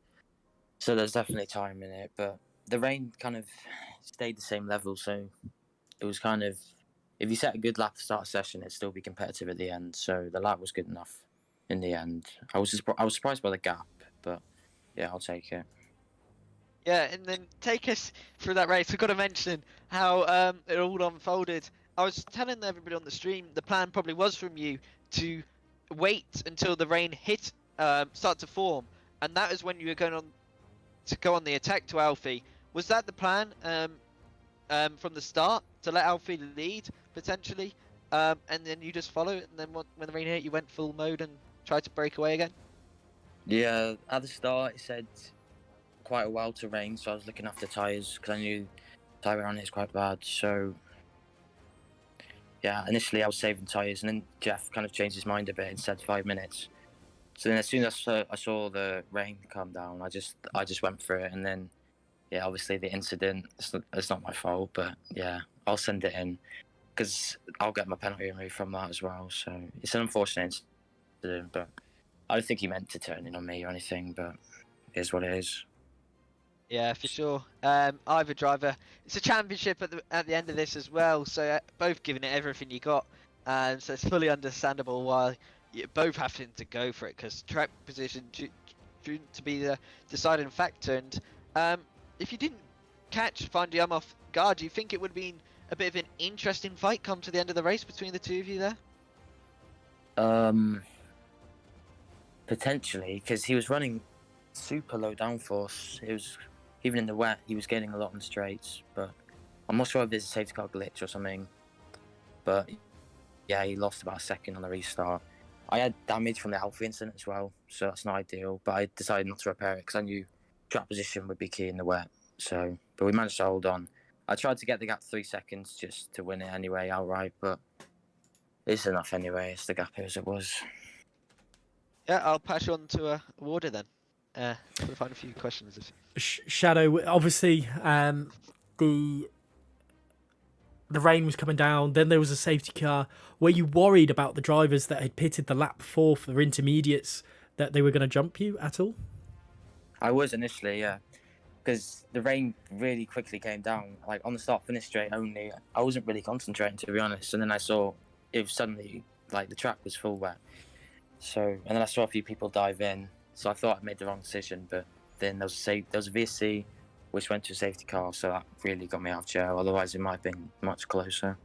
so there's definitely time in it. But the rain kind of stayed the same level, so it was kind of, if you set a good lap to start a session, it'd still be competitive at the end. So the lap was good enough in the end. I was surprised by the gap, but yeah, I'll take it. Yeah, and then take us through that race. We've got to mention how it all unfolded. I was telling everybody on the stream the plan probably was from you to wait until the rain start to form, and that is when you were going on to go on the attack to Alfie. Was that the plan from the start, to let Alfie lead potentially, and then you just follow it, and then when the rain hit, you went full mode and tried to break away again? Yeah, at the start it said quite a while to rain, so I was looking after tyres because I knew tyre wear on it is quite bad. So yeah, initially I was saving tyres, and then Jeff kind of changed his mind a bit and said 5 minutes. So then as soon as I saw the rain come down, I just went for it. And then yeah, obviously the incident, it's not my fault, but yeah, I'll send it in because I'll get my penalty removed from that as well. So it's an unfortunate incident, but I don't think he meant to turn in on me or anything, but it is what it is. Yeah, for sure. Either driver, it's a championship at the end of this as well, so both giving it everything you got, so it's fully understandable why you're both having to go for it, because track position to be the deciding factor. And if you didn't catch Fandium off guard, do you think it would have been a bit of an interesting fight come to the end of the race between the two of you there? Potentially, because he was running super low downforce. It was, even in the wet, he was getting a lot on the straights, but I'm not sure if it's a safety car glitch or something. But yeah, he lost about a second on the restart. I had damage from the Alpha incident as well, so that's not ideal. But I decided not to repair it because I knew track position would be key in the wet. So, but we managed to hold on. I tried to get the gap 3 seconds just to win it anyway outright, but it's enough anyway. It's the gap as it was. Yeah, I'll pass you on to Warder then. We'll find a few questions. Shadow, obviously, the rain was coming down. Then there was a safety car. Were you worried about the drivers that had pitted the lap before for intermediates, that they were going to jump you at all? I was initially, yeah, because the rain really quickly came down. Like on the start-finish straight only, I wasn't really concentrating, to be honest. And then I saw it was suddenly, like, the track was full wet. So, and then I saw a few people dive in. So I thought I made the wrong decision, but then there was a VSC which went to a safety car, so that really got me out of jail. Otherwise, it might have been much closer.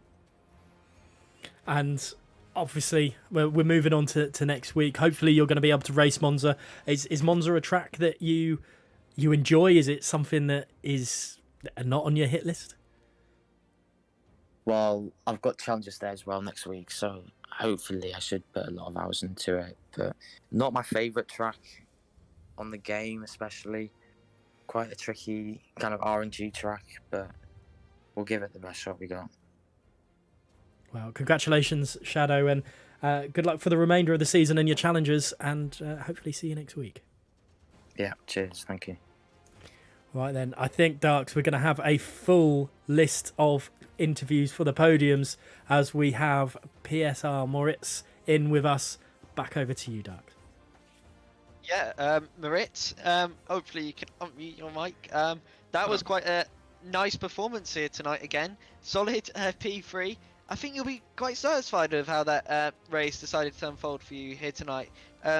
And obviously, we're moving on to next week. Hopefully, you're going to be able to race Monza. Is Monza a track that you enjoy? Is it something that is not on your hit list? Well, I've got challenges there as well next week, so hopefully I should put a lot of hours into it. But not my favourite track on the game, especially. Quite a tricky kind of RNG track, but we'll give it the best shot we got. Well, congratulations, Shadow, and good luck for the remainder of the season and your challenges, and hopefully see you next week. Yeah, cheers, thank you. Right then, I think, Darks, we're going to have a full list of interviews for the podiums as we have PSR Moritz in with us. Back over to you, Darks. Yeah, Moritz, hopefully you can unmute your mic. That was quite a nice performance here tonight again. Solid P3. I think you'll be quite satisfied with how that race decided to unfold for you here tonight.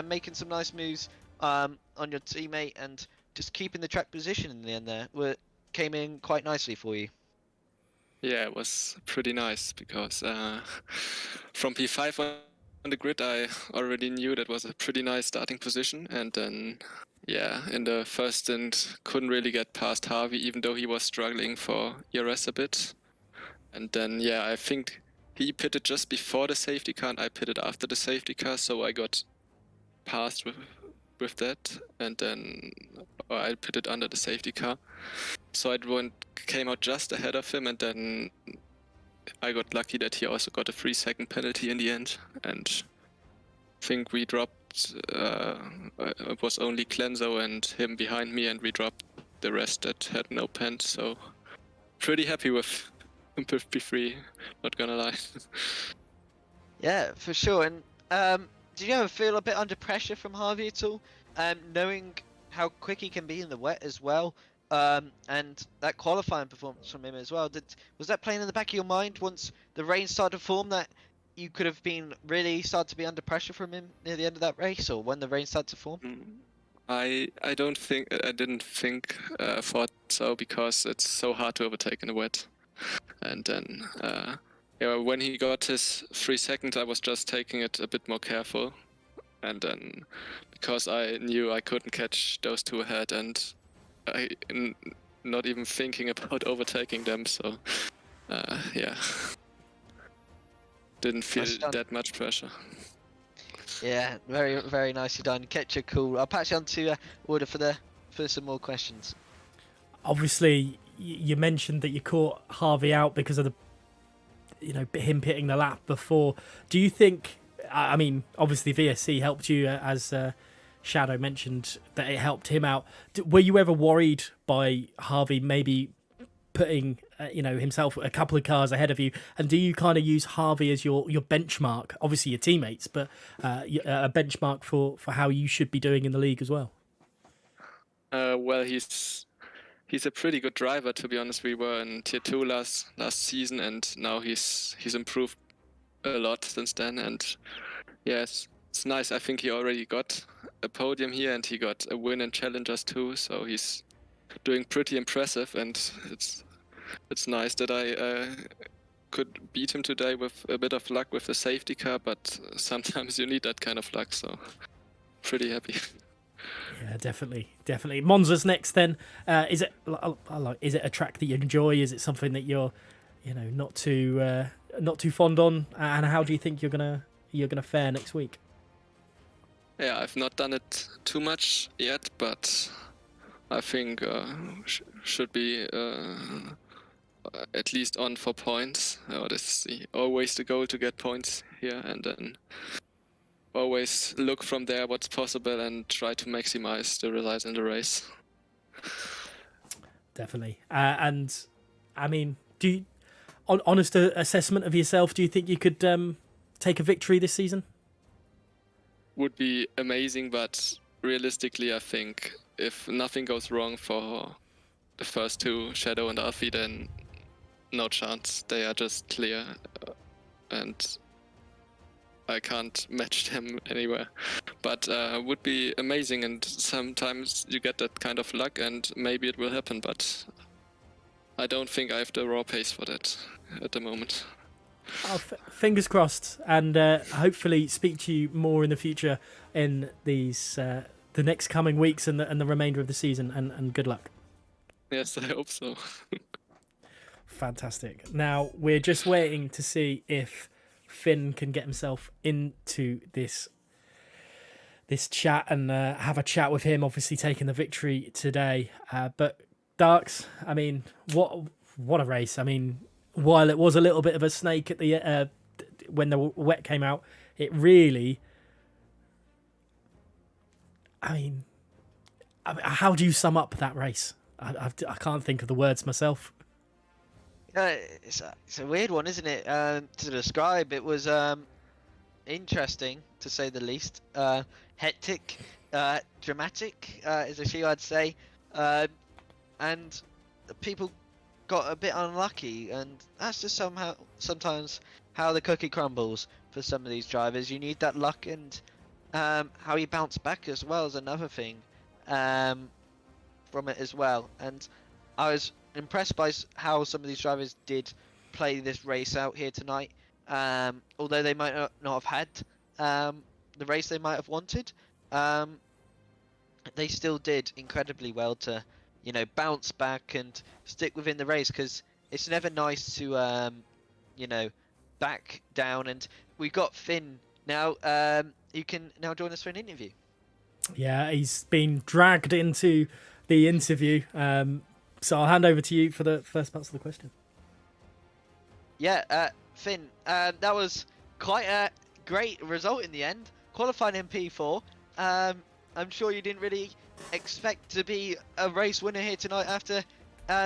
Making some nice moves on your teammate and just keeping the track position in the end there came in quite nicely for you. Yeah, it was pretty nice because from P5 on the grid I already knew that was a pretty nice starting position, and then yeah, in the first stint couldn't really get past Harvey even though he was struggling for ERS a bit. And then yeah, I think he pitted just before the safety car and I pitted after the safety car, so I got past with that. And then or I pitted under the safety car. So came out just ahead of him, and then I got lucky that he also got a 3-second penalty in the end. And I think we dropped, it was only Clenzo and him behind me, and we dropped the rest that had no pen. So pretty happy with P3, not gonna lie. Yeah, for sure. And do you ever feel a bit under pressure from Harvey at all? Knowing how quick he can be in the wet as well, and that qualifying performance from him as well. Was that playing in the back of your mind once the rain started to form, that you could have been really started to be under pressure from him near the end of that race, or when the rain started to form? I didn't thought so, because it's so hard to overtake in the wet. And then when he got his 3 seconds, I was just taking it a bit more careful. And then, because I knew I couldn't catch those two ahead, and not even thinking about overtaking them, so yeah, didn't feel that much pressure. Yeah, very, very nicely done. Kept you cool. I'll pass you on to Order for some more questions. Obviously, you mentioned that you caught Harvey out because of him pitting the lap before. Do you think? I mean, obviously VSC helped you, as Shadow mentioned that it helped him out. Were you ever worried by Harvey maybe putting himself a couple of cars ahead of you? And do you kind of use Harvey as your benchmark? Obviously your teammates, but a benchmark for how you should be doing in the league as well? Well, he's a pretty good driver, to be honest. We were in Tier 2 last season, and now he's improved a lot since then. And yes, it's nice. I think he already got a podium here, and he got a win in Challengers too. So he's doing pretty impressive, and it's nice that I could beat him today with a bit of luck with the safety car. But sometimes you need that kind of luck. So pretty happy. Yeah, definitely. Monza's next then. Is it a track that you enjoy? Is it something that you're, not too fond on? And how do you think you're gonna fare next week? Yeah, I've not done it too much yet, but I think should be at least on for points. This is always the goal, to get points here, and then always look from there what's possible and try to maximize the results in the race. Definitely. And I mean, honest assessment of yourself, do you think you could take a victory this season? Would be amazing, but realistically, I think if nothing goes wrong for the first two, Shadow and Alfie, then no chance. They are just clear, and I can't match them anywhere. But would be amazing, and sometimes you get that kind of luck, and maybe it will happen, but I don't think I have the raw pace for that at the moment. Oh, fingers crossed, and hopefully speak to you more in the future in these the next coming weeks and the remainder of the season, and good luck. Yes, I hope so. Fantastic. Now we're just waiting to see if Finn can get himself into this chat and have a chat with him, obviously taking the victory today. But Darks, I mean, what a race. I mean, while it was a little bit of a snake at the when the wet came out, it really, I mean, how do you sum up that race? I can't think of the words myself. It's a weird one, isn't it? To describe, it was interesting to say the least. Hectic, dramatic, is a few I'd say, and people got a bit unlucky, and that's just sometimes how the cookie crumbles for some of these drivers. You need that luck, and how you bounce back as well is another thing from it as well. And I was impressed by how some of these drivers did play this race out here tonight. Although they might not have had the race they might have wanted, they still did incredibly well to, bounce back and stick within the race, because it's never nice to, back down. And we've got Finn now. You can now join us for an interview. Yeah, he's been dragged into the interview. So I'll hand over to you for the first parts of the question. Yeah, Finn, that was quite a great result in the end. Qualifying in P4. I'm sure you didn't really expect to be a race winner here tonight after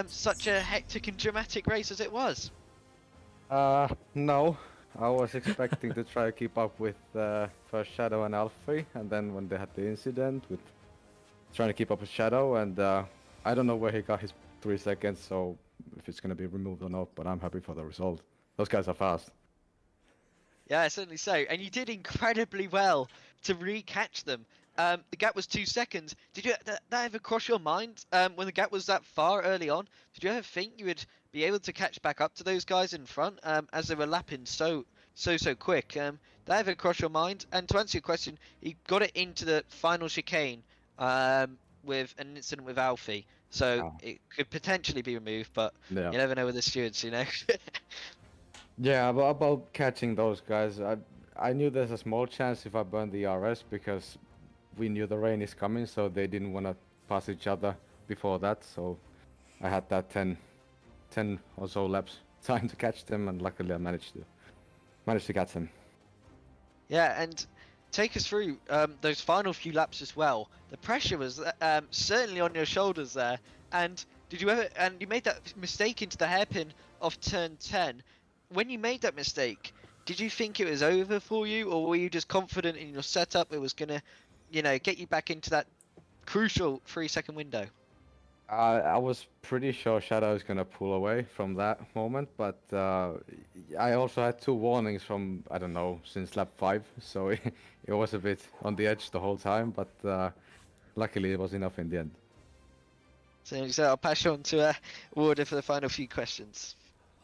such a hectic and dramatic race as it was. No. I was expecting to try to keep up with first Shadow and Alfie, and then when they had the incident with trying to keep up with Shadow, and I don't know where he got his 3 seconds, so if it's going to be removed or not, but I'm happy for the result. Those guys are fast. Yeah, certainly so. And you did incredibly well to re-catch them. The gap was 2 seconds. Did you that ever cross your mind when the gap was that far early on? Did you ever think you would be able to catch back up to those guys in front as they were lapping so quick? Did that ever cross your mind? And to answer your question, he got it into the final chicane with an incident with Alfie. So it could potentially be removed, but you never know with the stewards, you know. Yeah, about catching those guys, I knew there's a small chance if I burned the RS because we knew the rain is coming, so they didn't want to pass each other before that. So I had that 10 or so laps time to catch them, and luckily I managed to catch them. Yeah, and take us through those final few laps as well. The pressure was certainly on your shoulders there. And did you ever? And you made that mistake into the hairpin of turn 10. When you made that mistake, did you think it was over for you, or were you just confident in your setup it was gonna, get you back into that crucial 3-second window? I was pretty sure Shadow is gonna pull away from that moment, but I also had 2 warnings from, I don't know, since lap 5, so it was a bit on the edge the whole time, but luckily it was enough in the end. So I'll pass you on to Warder for the final few questions.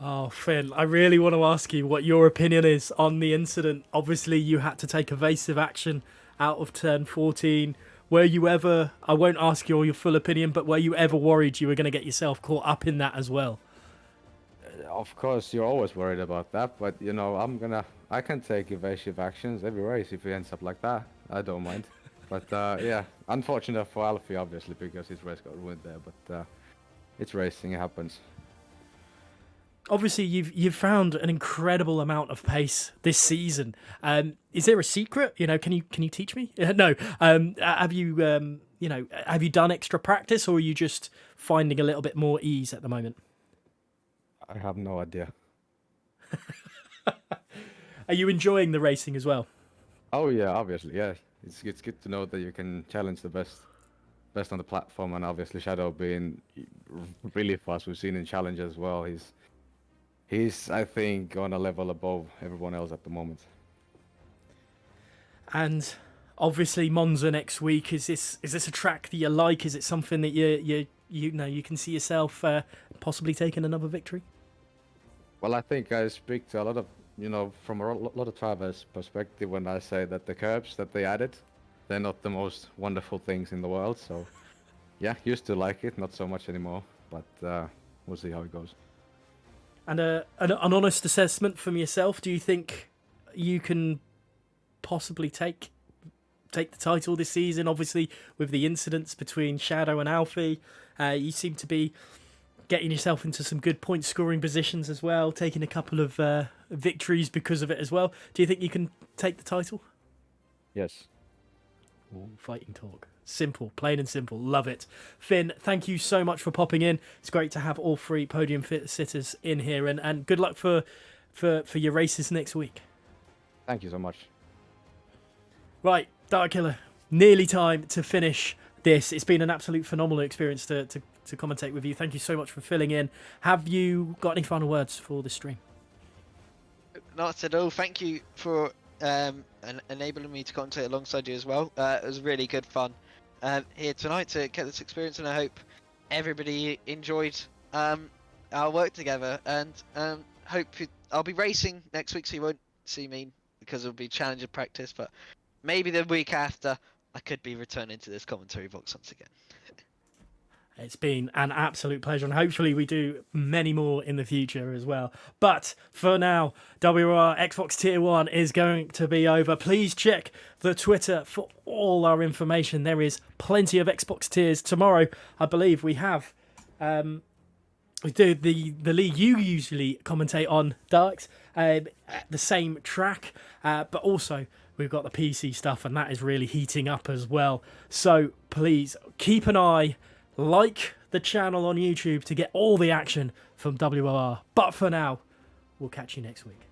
Oh, Finn, I really want to ask you what your opinion is on the incident. Obviously, you had to take evasive action out of turn 14. Were you ever, I won't ask you your full opinion, but were you ever worried you were going to get yourself caught up in that as well? Of course, you're always worried about that, but I can take evasive actions every race if it ends up like that. I don't mind. But yeah, unfortunate for Alfie, obviously, because his race got ruined there, but it's racing, it happens. Obviously, you've found an incredible amount of pace this season. Is there a secret? Can you teach me? No. Have you done extra practice, or are you just finding a little bit more ease at the moment? I have no idea. Are you enjoying the racing as well? Oh yeah, obviously, yeah. It's good to know that you can challenge the best on the platform, and obviously Shadow being really fast. We've seen in challenge as well. He's, I think, on a level above everyone else at the moment. And obviously Monza next week. Is this a track that you like? Is it something that you can see yourself possibly taking another victory? Well, I think I speak to a lot of from a lot of drivers' perspective when I say that the curbs that they added, they're not the most wonderful things in the world. So yeah, used to like it, not so much anymore. But we'll see how it goes. And an honest assessment from yourself, do you think you can possibly take the title this season? Obviously, with the incidents between Shadow and Alfie, you seem to be getting yourself into some good point scoring positions as well, taking a couple of victories because of it as well. Do you think you can take the title? Yes. Ooh, fighting talk. Simple, plain and simple. Love it. Finn, thank you so much for popping in. It's great to have all 3 podium sitters in here, and good luck for your races next week. Thank you so much. Right, Dark Killer, nearly time to finish this. It's been an absolute phenomenal experience to commentate with you. Thank you so much for filling in. Have you got any final words for the stream? Not at all. Thank you for enabling me to commentate alongside you as well. It was really good fun here tonight to get this experience, and I hope everybody enjoyed our work together, and I'll be racing next week, so you won't see me because it'll be challenge and practice, but maybe the week after I could be returning to this commentary box once again. It's been an absolute pleasure, and hopefully we do many more in the future as well. But for now, WOR Xbox Tier 1 is going to be over. Please check the Twitter for all our information. There is plenty of Xbox tiers. Tomorrow, I believe we have... we do the league you usually commentate on, Darks, the same track, but also we've got the PC stuff, and that is really heating up as well. So please keep an eye, like the channel on YouTube to get all the action from WOR. But for now, we'll catch you next week.